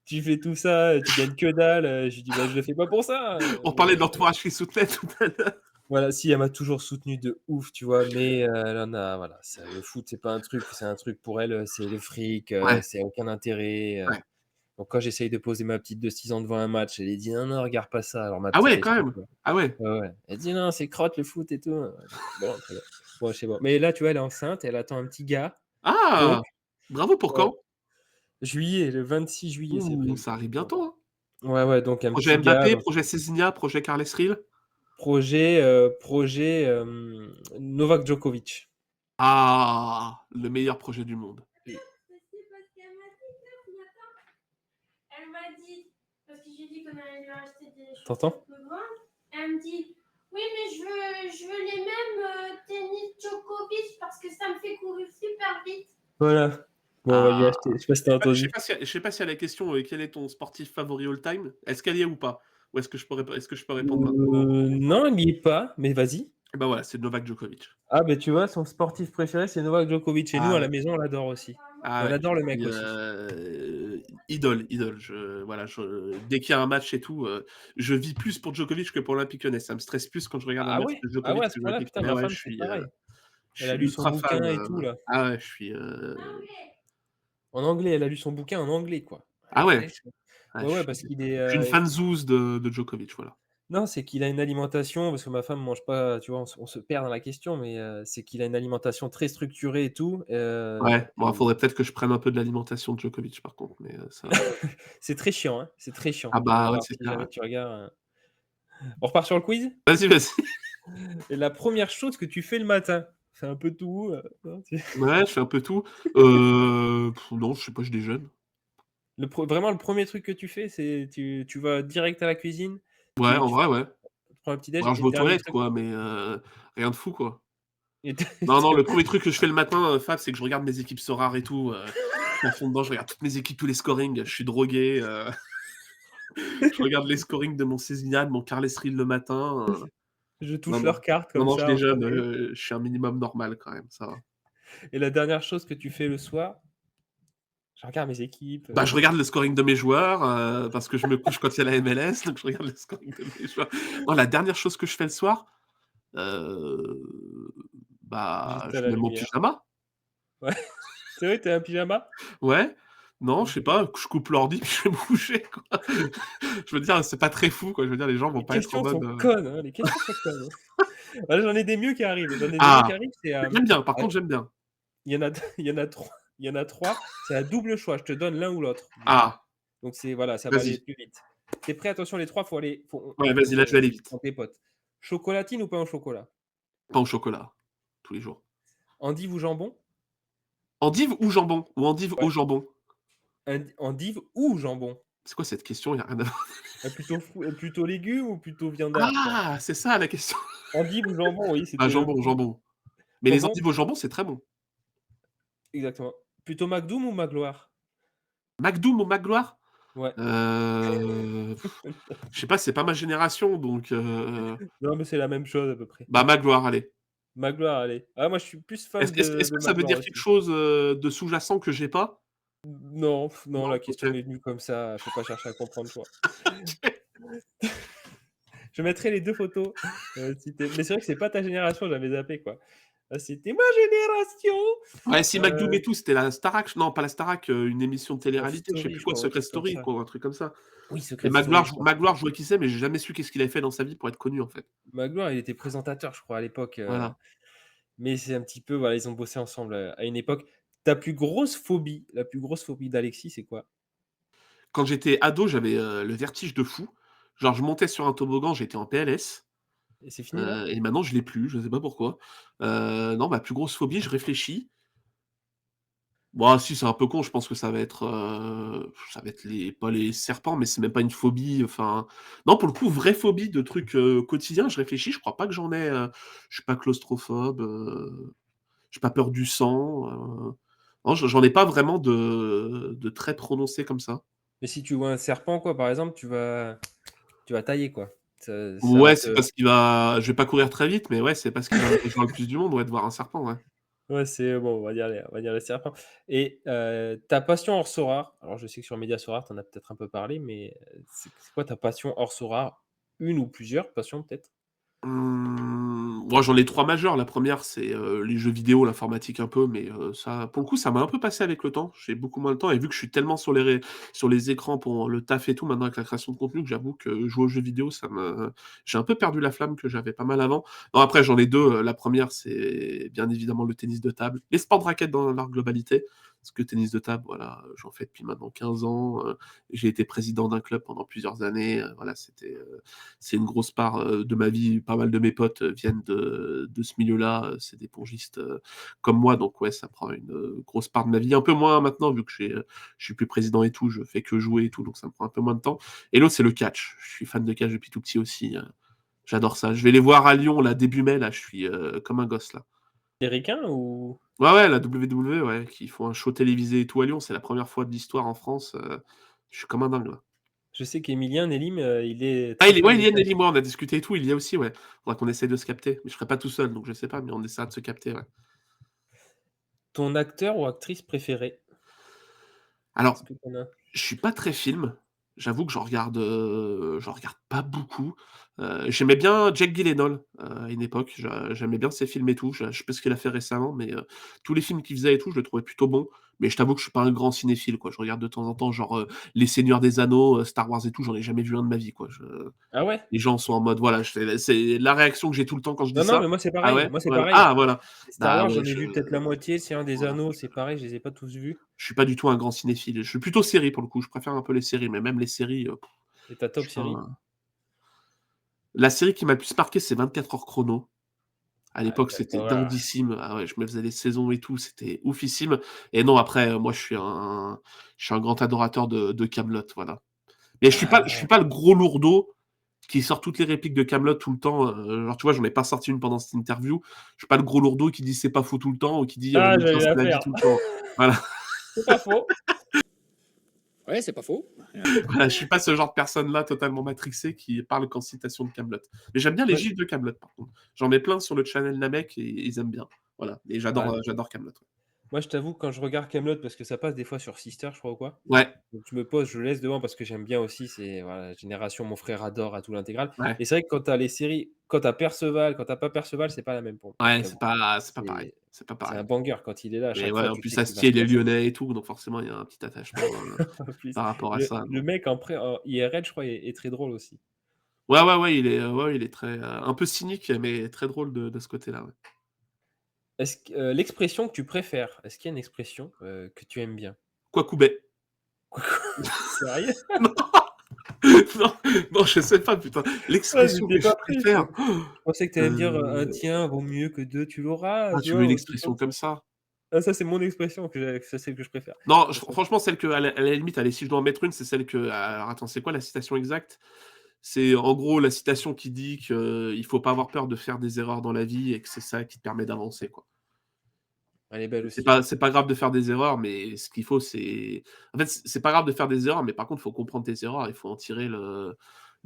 tu fais tout ça, tu gagnes que dalle. Je lui dis, bah, je le fais pas pour ça. On parlait de l'entourage qui soutenait tout à l'heure. Voilà, si, elle m'a toujours soutenu de ouf, tu vois, mais elle en a, voilà, le foot, c'est pas un truc, c'est un truc pour elle, c'est le fric, Ouais, c'est aucun intérêt. ouais. Donc quand j'essaye de poser ma petite de 6 ans devant un match, elle dit non, non, regarde pas ça. Alors ma Ah petite, ouais, elle quand kiffe, même. quoi. Ah ouais. Ouais, ouais. Elle dit non, c'est crotte le foot et tout. Ouais, bon, très bien. Bon, je sais pas. Mais là, tu vois, elle est enceinte, elle attend un petit gars. Donc, Ah! Bravo pour ouais, quand? juillet, le 26 juillet, c'est Ouh, prévu. ça arrive Donc, bientôt, hein. ouais, donc un Projet petit gars. Mbappé, Donc, projet Cézinha, projet Carles Ril. projet Novak Djokovic. Ah! Le meilleur projet du monde. Elle m'a dit, parce que j'ai dit qu'on allait lui acheter des choses T'entends? un peu grandes, elle me dit, oui, mais je veux les mêmes tennis Djokovic parce que ça me fait courir super vite. Voilà. Bon, on va lui Ah! acheter. Je sais pas si t'as entendu. Je sais pas si à la question, quel est ton sportif favori all time, est-ce qu'elle y est ou pas? Ou est-ce que je peux répondre maintenant? Non, il n'y est pas, mais vas-y. Bah voilà, c'est Novak Djokovic. Ah, ben tu vois, son sportif préféré, c'est Novak Djokovic. Et nous, Ah à la ouais. maison, on l'adore aussi. Ah Et on ouais, adore le je mec suis, aussi. idole. Voilà, dès qu'il y a un match et tout, je vis plus pour Djokovic que pour l'Olympique Lyonnais. Ça me stresse plus quand je regarde un Ah match ouais? de Ah ouais, Djokovic à ce que point-là, l'Olympique putain, Lyonnais. ma Ouais, femme, c'est pareil. je Elle a suis lu son ultra fan. bouquin et tout, là. Ah ouais, je suis. En anglais, elle a lu son bouquin en anglais, quoi. Ah Elle ouais, est chouette. ouais, Ouais, ouais, parce qu'il est. je suis une fanzouze de Djokovic, voilà. Non, c'est qu'il a une alimentation, parce que ma femme mange pas, tu vois, on se perd dans la question, mais c'est qu'il a une alimentation très structurée et tout. Ouais, bon, il Et faudrait peut-être que je prenne un peu de l'alimentation de Djokovic par contre, mais ça. c'est très chiant, hein. C'est très chiant. Ah Tu vas bah ouais, voir c'est si clair. jamais tu regardes. On repart sur le quiz? Vas-y. Et la première chose que tu fais le matin? C'est un peu tout, non, Ouais, je fais un peu tout. Non, je sais pas, je déjeune. Vraiment le premier truc que tu fais, c'est tu vas direct à la cuisine, Ouais, en tu vrai, ouais. prends un petit Ou déj alors et je le vais aux dernier toilettes truc quoi, mais rien de fou, quoi. et Non, le premier truc que je fais le matin, Fab, c'est que je regarde mes équipes Sorare et tout, je suis à fond dedans, je regarde toutes mes équipes, tous les scorings, je suis drogué, je regarde les scorings de mon Cézinha, de mon Carles Ril le matin, je non, touche non. leurs cartes Non, comme non, je ça en déjeune, soirée. je suis un minimum normal quand même, ça va. Et la dernière chose que tu fais le soir, je regarde mes équipes, Bah, je regarde le scoring de mes joueurs, parce que je me couche quand il y a la MLS, donc je regarde le scoring de mes joueurs. Non, la dernière chose que je fais le soir, heu, bah, j'éteins je la mets mon lumière. pyjama. Ouais, c'est vrai, tu es un pyjama? Ouais. Non, je sais OK. pas, je coupe l'ordi puis je vais me coucher, quoi. Je veux dire, c'est pas très fou, quoi. Je veux dire, les gens vont Les pas être en questions sont mode, connes, hein, les questions sont connes, hein. Voilà, j'en ai des mieux qui arrivent. J'en ai des mieux qui Ah! arrivent, c'est, J'aime bien, par ah, contre, j'aime bien. il y en a il y en a 3 il y en a 3, c'est à double choix, je te donne l'un ou l'autre, du coup. Ah! Donc c'est voilà, ça va aller Vas-y. plus vite. Tu es prêt? Attention les 3, faut Ouais, faut vas-y, là, je vais aller vite. on dépote. Chocolatine ou pain au chocolat? Pain au chocolat, tous les jours. Endive ou jambon? Endive ou jambon? Ou endive Ouais, au jambon? endive ou jambon? C'est quoi cette question? Il y a rien à voir. Plutôt légumes ou plutôt viandard, toi? Ah! C'est ça la question. Endive ou jambon? Oui, Ah, c'était le jambon, plus jambon. Mais les jambon? endives au jambon, c'est très bon. Exactement. Plutôt McDoom ou Magloire? McDoom ou McGloire? Ouais. Heu, je sais pas, c'est pas ma génération, donc Non, mais c'est la même chose à peu près. bah, McGloire, allez. Magloire, allez. Ah moi je suis plus fan Est-ce de que ça veut Magloire dire quelque aussi. chose, de sous-jacent que j'ai pas? Non, non, Non? la question OK. m'est venue comme ça, faut pas chercher à comprendre, toi. Je mettrai les 2 photos, si tu mais c'est vrai que c'est pas ta génération, j'avais zappé, quoi. Ah, c'était ma génération! Ouais, si McDoom et Heu, tout, c'était la Starac, non, pas la Starac, une émission de Love télé-réalité, je sais Story, plus je quoi, crois, un Secret truc comme Story, ça. quoi, ou un truc comme ça. Oui, Et Secret Story, je crois. Magloire, je vois qui c'est, mais j'ai jamais su qu'est-ce qu'il avait fait dans sa vie pour être connu, en fait. Magloire, il était présentateur, je crois, à l'époque, Voilà. mais c'est un petit peu voilà, ils ont bossé ensemble, à une époque. Ta plus grosse phobie, la plus grosse phobie d'Alexis, c'est quoi? Quand j'étais ado, j'avais, le vertige de fou. Genre, je montais sur un toboggan, j'étais en PLS, Et c'est fini là? et maintenant je l'ai plus, je sais pas pourquoi. Non, ma plus grosse phobie, je réfléchis. Bon, si, c'est un peu con, je pense que ça va être pas les serpents, mais c'est même pas une phobie, enfin non, pour le coup, vraie phobie de trucs, quotidiens, je réfléchis, je crois pas que j'en ai, je suis pas claustrophobe, j'ai pas peur du sang, non, j'en ai pas vraiment de très prononcé comme ça. Mais si tu vois un serpent, quoi, par exemple, tu vas tailler, quoi. Ça va Ouais, c'est te parce qu'il va je vais pas courir très vite, mais ouais, c'est pas ce qui va me réjouir le plus du monde, ouais, de voir un serpent, ouais. ouais, c'est bon, on va dire les serpents et ta passion hors Sorare, alors je sais que sur Média Sorare, tu en as peut-être un peu parlé, mais c'est quoi ta passion hors Sorare? Une ou plusieurs passions peut-être? Moi, j'en ai 3 majeures. La première, c'est, les jeux vidéo, l'informatique un peu, mais, ça pour le coup, ça m'a un peu passé avec le temps. J'ai beaucoup moins de temps et vu que je suis tellement sur les écrans pour le taf et tout, maintenant avec la création de contenu, que j'avoue que jouer aux jeux vidéo, j'ai un peu perdu la flamme que j'avais pas mal avant. Non, après, j'en ai 2. La première, c'est bien évidemment le tennis de table, les sports de raquettes dans leur globalité. Parce que tennis de table, voilà, j'en fais depuis maintenant 15 ans, j'ai été président d'un club pendant plusieurs années, voilà, c'est une grosse part, de ma vie. Pas mal de mes potes, viennent de ce milieu-là, c'est des pongistes, comme moi, donc ouais, ça prend une, grosse part de ma vie. Un peu moins maintenant vu que je suis plus président et tout, je fais que jouer et tout, donc ça me prend un peu moins de temps. Et l'autre, c'est le catch. Je suis fan de catch depuis tout petit aussi, j'adore ça. Je vais les voir à Lyon là, début mai, là, je suis, comme un gosse là. Des requins ou Ouais, ouais, la WWE, ouais, qui font un show télévisé et tout à Lyon, c'est la première fois de l'histoire en France, je suis comme un dingue là. je sais qu'Emilien Nelim, il est Ah, très fan il de y a catch. Nelly, moi, on a discuté et tout, il y a aussi, ouais. Faudra qu'on essaye de se capter. Mais je serai pas tout seul, donc je sais pas, mais on essaiera de se capter, ouais. Ton acteur ou actrice préféré? Alors, Est-ce que tu en as? je suis pas très film. J'avoue que j'en regarde pas beaucoup. J'aimais bien Jake Gyllenhaal, à une époque. J'aimais bien ses films et tout. Je sais pas ce qu'il a fait récemment, mais tous les films qu'il faisait et tout, je le trouvais plutôt bon. Mais je t'avoue que je suis pas un grand cinéphile, quoi. Je regarde de temps en temps, genre, Les Seigneurs des Anneaux, Star Wars et tout, j'en ai jamais vu un de ma vie, quoi. Ah ouais? Les gens sont en mode, voilà, c'est la réaction que j'ai tout le temps quand je dis Non, non, ça. mais moi c'est Ah pareil, ouais? moi c'est Voilà. pareil. Ah voilà. Les Star Bah Wars, ouais, j'en ai vu peut-être la moitié, Seigneur des voilà, Anneaux, c'est pareil, je les ai pas tous vus je suis pas du tout un grand cinéphile. Je suis plutôt série pour le coup, je préfère un peu les séries, mais même les séries, et ta je top suis pas série? la série qui m'a le plus marqué, c'est 24 heures chrono. À Ah, l'époque, Black c'était Mirror. dinguissime. Ah ouais, je me faisais les saisons et tout, c'était oufissime. Et non, après, moi, je suis un grand adorateur de Kaamelott, voilà. Mais je suis Ah, pas le gros lourdeau qui sort toutes les répliques de Kaamelott tout le temps. Genre, tu vois, j'en ai pas sorti une pendant cette interview. Je suis pas le gros lourdeau qui dit c'est pas faux tout le temps ou qui dit ah, Lupin, j'allais c'est la la vie faire. tout le temps. Voilà. C'est pas faux. Ouais, c'est pas faux. Voilà, je suis pas ce genre de personne-là totalement matrixée qui parle qu'en citation de Kaamelott. Mais j'aime bien les Moi, je gifs de Kaamelott, par contre. J'en mets plein sur le channel Namek et ils aiment bien. Voilà. Et ouais. j'adore Kaamelott. Moi, je t'avoue, quand je regarde Kaamelott, parce que ça passe des fois sur Sister, je crois ou quoi, Ouais, donc je me pose, je laisse devant parce que j'aime bien aussi, c'est voilà, Génération, mon frère adore à tout l'intégrale ouais, et c'est vrai que quand tu as les séries, quand tu as Perceval, quand tu as pas Perceval, c'est pas la même pour moi, ouais, j'avoue. c'est pas pareil. C'est C'est pas c'est un pareil. banger quand il est là, à Mais chaque ouais, fois, en tu plus, sais qu'il va Astier, se il est passer lyonnais et tout, donc forcément, il y a un petit attachement en plus. par rapport à ça. Le mec en IRL, je crois, est très drôle aussi. Ouais, ouais, ouais, il est très, un peu cynique, mais très drôle de ce côté-là, ouais. Est-ce que, l'expression que tu préfères, est-ce qu'il y a une expression, que tu aimes bien? Kwakubé. Sérieux? Non, non, non, je sais pas, putain. Ah, L'expression j'étais que je pas prêt, préfère. je pensais que tu allais me dire, «Un Heu, tien vaut mieux que 2 tu l'auras», ah, tu tu veux vois? une Ou un truc expression comme ça. comme ça? Ah ça, c'est mon expression que c'est celle que je préfère. Non, Parce que franchement, celle que, à la limite, allez, si je dois en mettre une, c'est celle que, alors attends, c'est quoi la citation exacte? C'est en gros la citation qui dit qu'il faut pas avoir peur de faire des erreurs dans la vie et que c'est ça qui te permet d'avancer, quoi. elle est belle aussi. C'est pas grave de faire des erreurs, mais ce qu'il faut, en fait, c'est pas grave de faire des erreurs, mais par contre, il faut comprendre tes erreurs, il faut en tirer le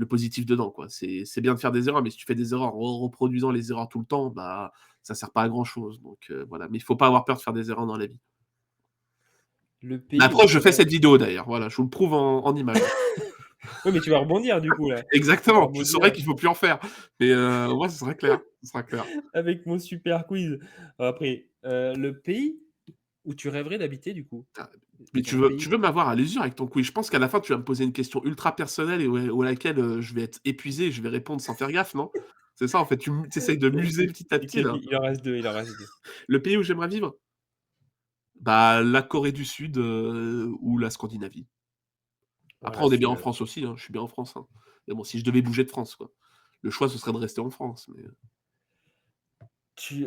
positif dedans, quoi. C'est bien de faire des erreurs, mais si tu fais des erreurs en reproduisant les erreurs tout le temps, bah, ça sert pas à grand chose, donc voilà. Mais il faut pas avoir peur de faire des erreurs dans la vie. Le La pays où preuve, tu je fais rêves cette vidéo d'ailleurs, voilà, je vous le prouve en images. oui, mais tu vas rebondir du coup là. Tu vas Exactement, je saurais rebondir qu'il faut plus en faire, mais au moins ce sera clair, ce sera clair. avec mon super quiz. Après, le pays où tu rêverais d'habiter du coup? Ah, mais Il y a un pays tu veux m'avoir à l'usure avec ton quiz. Je pense qu'à la fin, tu vas me poser une question ultra personnelle et à laquelle, je vais être épuisé et je vais répondre sans faire gaffe, non? C'est ça en fait, tu essayes de m'user écoute, petit à petit écoute, là. il en reste 2, il en reste 2. Le pays où j'aimerais vivre? Bah, la Corée du Sud, ou la Scandinavie. Après Voilà, on est bien c'est, en France aussi, hein, je suis bien en France, hein. Mais bon, si je devais bouger de France, quoi. Le choix, ce serait de rester en France, mais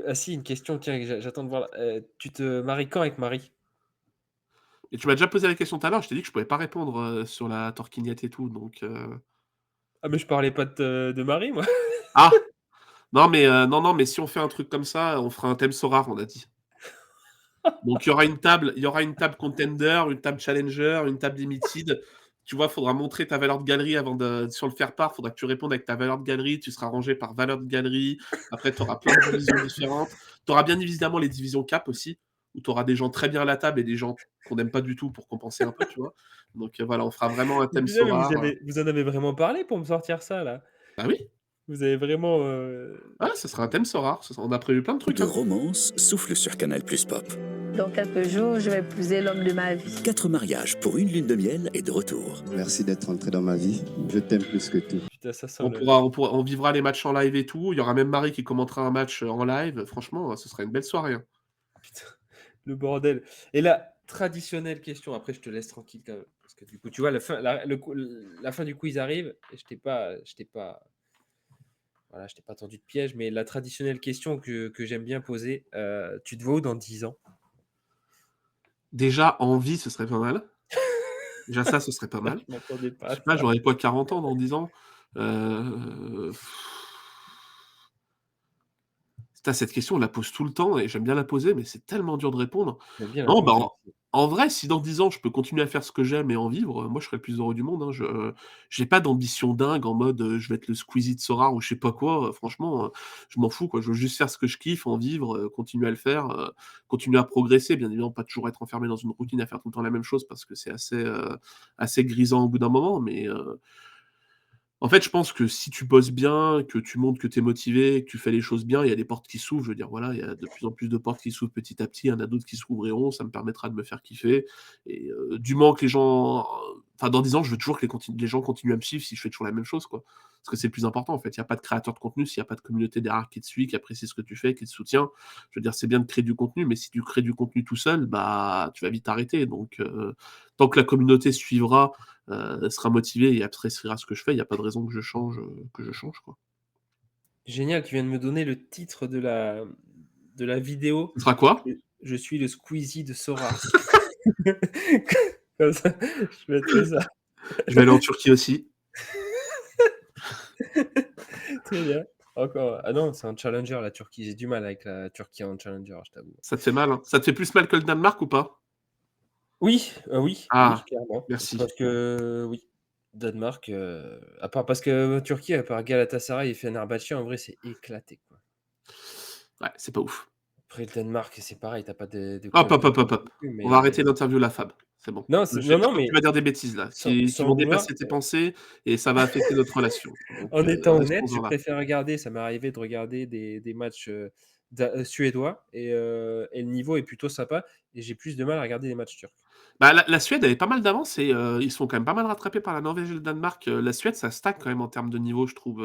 ah si, une question, tiens, j'attends de voir là. Tu te maries quand avec Marie? Et tu m'as déjà posé la question tout à l'heure, je t'ai dit que je pouvais pas répondre, sur la torquignette et tout, donc Ah, mais je parlais pas de Marie, moi. Ah! Non, mais non, non, mais si on fait un truc comme ça, on fera un thème Sorare, on a dit. Donc il y aura une table contender, une table challenger, une table limited. Tu vois, faudra montrer ta valeur de galerie avant de sur le faire-part, faudra que tu répondes avec ta valeur de galerie, tu seras rangé par valeur de galerie. Après, tu auras plein de divisions différentes. Tu auras bien évidemment les divisions cap aussi, où tu auras des gens très bien à la table et des gens qu'on n'aime pas du tout pour compenser un peu, tu vois? Donc voilà, on fera vraiment un Mais thème putain, mais Sorare. vous en avez vraiment parlé pour me sortir ça, là? Bah oui, Vous avez vraiment, ouais, ça sera un thème Sorare, on a prévu plein de trucs, de hein. romance souffle sur Canal Plus Pop. Dans quelques jours, je vais épouser l'homme de ma vie. 4 mariages pour une lune de miel est de retour. Merci d'être entré dans ma vie. Je t'aime plus que tout. putain, ça sent On vivra les matchs en live et tout. Il y aura même Marie qui commentera un match en live. Franchement, ce sera une belle soirée, hein. putain, le bordel. Et la traditionnelle question, après je te laisse tranquille quand même, parce que du coup, tu vois, la fin du quiz arrive et voilà, je t'ai pas tendu de piège, mais la traditionnelle question que j'aime bien poser, tu te vois où dans 10 ans? Déjà, en vie, ce serait pas mal. Déjà ça, ce serait pas mal. Je m'attendais pas Je à sais pas, ça. j'aurais quoi, 40 ans dans 10 ans? Heu, Putain, cette question, on la pose tout le temps et j'aime bien la poser, mais c'est tellement dur de répondre. J'aime bien la Non, bah, poser en aussi. en vrai, si dans 10 ans, je peux continuer à faire ce que j'aime et en vivre, moi, je serais le plus heureux du monde, hein. J'ai pas d'ambition dingue en mode, je vais être le Squeezie de Sorare ou je sais pas quoi, franchement, je m'en fous, quoi. Je veux juste faire ce que je kiffe, en vivre, continuer à le faire, continuer à progresser. Bien évidemment, pas toujours être enfermé dans une routine à faire tout le temps la même chose parce que c'est assez grisant au bout d'un moment, mais en fait, je pense que si tu bosses bien, que tu montres que tu es motivé, que tu fais les choses bien, il y a des portes qui s'ouvrent. Je veux dire, voilà, il y a de plus en plus de portes qui s'ouvrent petit à petit. Il y en a d'autres qui s'ouvriront. Ça me permettra de me faire kiffer. Et du moment que les gens. Enfin, dans 10 ans, je veux toujours que les gens continuent à me suivre si je fais toujours la même chose, quoi. Parce que c'est le plus important, en fait. Il n'y a pas de créateur de contenu s'il n'y a pas de communauté derrière qui te suit, qui apprécie ce que tu fais, qui te soutient. Je veux dire, c'est bien de créer du contenu, mais si tu crées du contenu tout seul, bah, tu vas vite arrêter. Donc, tant que la communauté suivra sera motivé et appréciera ce que je fais, il y a pas de raison que je change, quoi. Génial, tu viens de me donner le titre de la vidéo. Ce sera quoi? Je suis le Squeezie de Sora. Comme ça, je mettrai ça. Je vais aller en Turquie aussi. Très bien. Encore ah non, c'est un challenger la Turquie. J'ai du mal avec la Turquie en challenger, je t'avoue. Ça te fait mal, hein? Ça te fait plus mal que le Danemark ou pas? Oui, oui, Ah, clairement. merci. Parce que oui, Danemark, à part parce que Turquie, à part Galatasaray et Fenerbahçe, en vrai, c'est éclaté, quoi. Ouais, c'est pas ouf. Après le Danemark, c'est pareil, tu as pas de Hop, quoi hop, dire hop, hop, hop. non plus, On va arrêter mais l'interview La Fab. C'est bon. non, Je non, crois que mais tu vas dire des bêtises là, qui sans vont vouloir, dépasser tes pensées et ça va affecter notre relation. Donc, en étant honnête, je restons-en là. préfère regarder ça m'est arrivé de regarder des matchs, suédois et le niveau est plutôt sympa et j'ai plus de mal à regarder les matchs turcs. Bah, la Suède avait pas mal d'avance et ils sont quand même pas mal rattrapés par la Norvège et le Danemark. La Suède, ça stack quand même en termes de niveau, je trouve,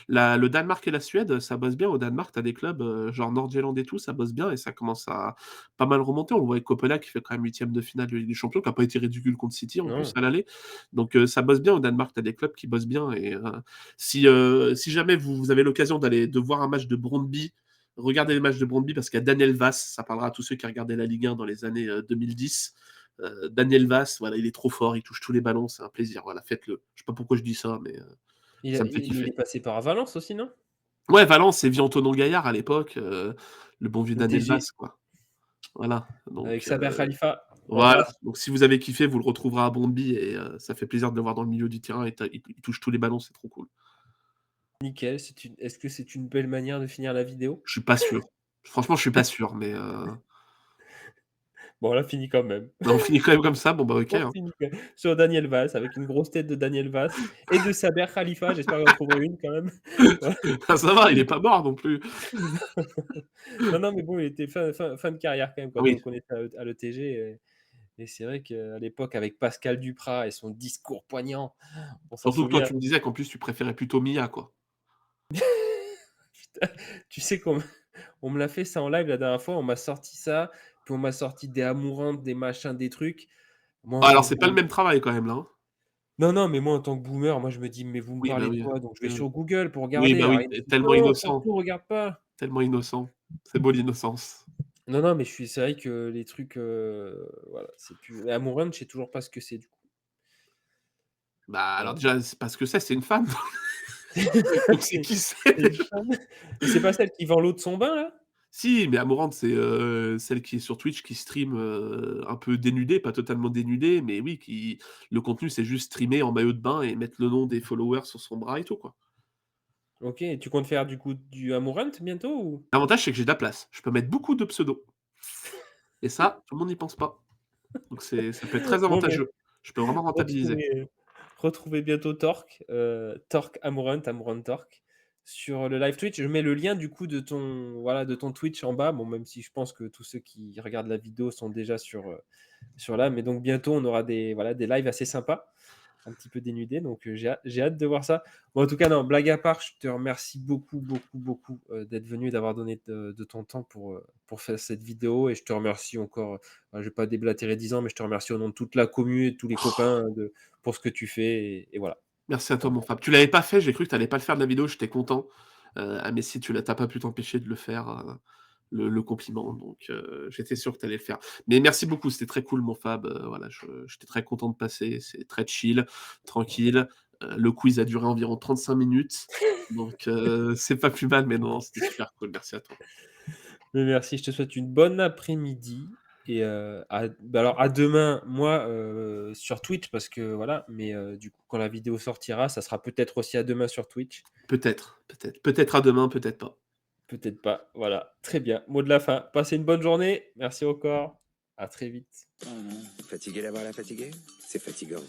le Danemark et la Suède, ça bosse bien. Au Danemark, tu as des clubs, genre Nord-Jylland et tout, ça bosse bien et ça commence à pas mal remonter. On le voit avec Copenhague qui fait quand même 8e de finale de Ligue des Champions, qui a pas été ridicule contre City en plus Non. à l'aller. Donc ça bosse bien au Danemark, tu as des clubs qui bossent bien et si jamais vous avez l'occasion de voir un match de Brøndby, regardez les matchs de Brøndby parce qu'il y a Daniel Vass, ça parlera à tous ceux qui regardaient la Ligue 1 dans les années, 2010. Daniel Vass, voilà, il est trop fort, il touche tous les ballons, c'est un plaisir. Voilà, faites-le. Je sais pas pourquoi je dis ça, mais ça me fait Il kiffer. est passé par Valence aussi, non? Ouais, Valence, c'est Viantonon Gaillard à l'époque, le bon vieux Le Daniel TG Vass, quoi. Voilà, avec donc Saber Khalifa, on voilà. l'embrasse. Donc si vous avez kiffé, vous le retrouverez à Brøndby et ça fait plaisir de le voir dans le milieu du terrain et il touche tous les ballons, c'est trop cool. Nickel, est-ce que c'est une belle manière de finir la vidéo? Je suis pas sûr. Franchement, je suis pas sûr, mais Bon, on l'a fini quand même. on finit quand même comme ça, bon bah OK, On hein. finit quand même sur Daniel Vass, avec une grosse tête de Daniel Vass et de Saber Khalifa. J'espère qu'il en trouvera une quand même. Ah, ça va, il est pas mort non plus. Non, non, mais bon, il était fin de carrière quand même, quoi, Oui, donc on était à l'ETG et c'est vrai qu'à l'époque, avec Pascal Duprat et son discours poignant, on s'en surtout que toi, souvient. tu me disais qu'en plus, tu préférais plutôt Mia, quoi. Putain, tu sais on me l'a fait ça en live la dernière fois, on m'a sorti ça, puis on m'a sorti des amourantes, des machins, des trucs. Moi, en Bah, tant alors que c'est pas le boom même travail quand même là, hein. non, non, mais moi, en tant que boomer, moi, je me dis: «Mais vous me Oui, bah, parlez de oui, quoi?» Donc je vais oui, oui. sur Google pour Oui, regarder. bah, Alors oui, il me tu dit: tellement «Non, innocent, surtout regarde pas». tellement innocent. C'est beau l'innocence. Non, non, mais c'est vrai que les trucs, voilà, c'est plus Amoureux, je sais toujours pas ce que c'est, du coup. Bah, alors Voilà. déjà, c'est pas ce que c'est une femme. Donc c'est C'est qui c'est c'est une déjà? femme. Mais c'est pas celle qui vend l'eau de son bain, là? Si, mais Amouranth, c'est, celle qui est sur Twitch, qui stream, un peu dénudée, pas totalement dénudée, mais oui, qui le contenu, c'est juste streamer en maillot de bain et mettre le nom des followers sur son bras et tout, quoi. OK, et tu comptes faire, du coup, du Amoureux bientôt ou? L'avantage, c'est que j'ai de la place. Je peux mettre beaucoup de pseudos et ça, tout le monde n'y pense pas. Donc ça peut être très Bon, mais avantageux. Je peux vraiment rentabiliser. retrouvez bientôt Torque, Torque Amoureux Torque, sur le live Twitch. Je mets le lien, du coup, de ton, voilà, de ton Twitch en bas. Bon, même si je pense que tous ceux qui regardent la vidéo sont déjà sur là, mais donc bientôt, on aura des, voilà, des lives assez sympas, un petit peu dénudés, donc j'ai hâte de voir ça. Bon, en tout cas, non, blague à part, je te remercie beaucoup, beaucoup, beaucoup, d'être venu, d'avoir donné de ton temps pour faire cette vidéo, et je te remercie encore, je vais pas déblatérer 10 ans, mais je te remercie au nom de toute la commu et de tous les copains, pour ce que tu fais, et voilà. Merci à toi, Voilà. mon Fab. Tu l'avais pas fait, j'ai cru que tu allais pas le faire de la vidéo, j'étais content. Mais si tu pas pu t'empêcher de le faire, le compliment, donc j'étais sûr que tu allais le faire. Mais merci beaucoup, c'était très cool, mon Fab, voilà, j'étais très content de passer, c'est très chill, tranquille. Le quiz a duré environ 35 minutes, donc c'est pas plus mal, mais non, c'était super cool, merci à toi. Mais merci, je te souhaite une bonne après-midi, et alors à demain, moi, sur Twitch, parce que voilà, mais du coup, quand la vidéo sortira, ça sera peut-être aussi à demain sur Twitch. Peut-être, peut-être. Peut-être à demain, peut-être pas. Peut-être pas. Voilà, très bien. Mot de la fin. Passez une bonne journée. Merci encore. À très vite. Fatigué d'avoir la fatiguée? C'est fatigant.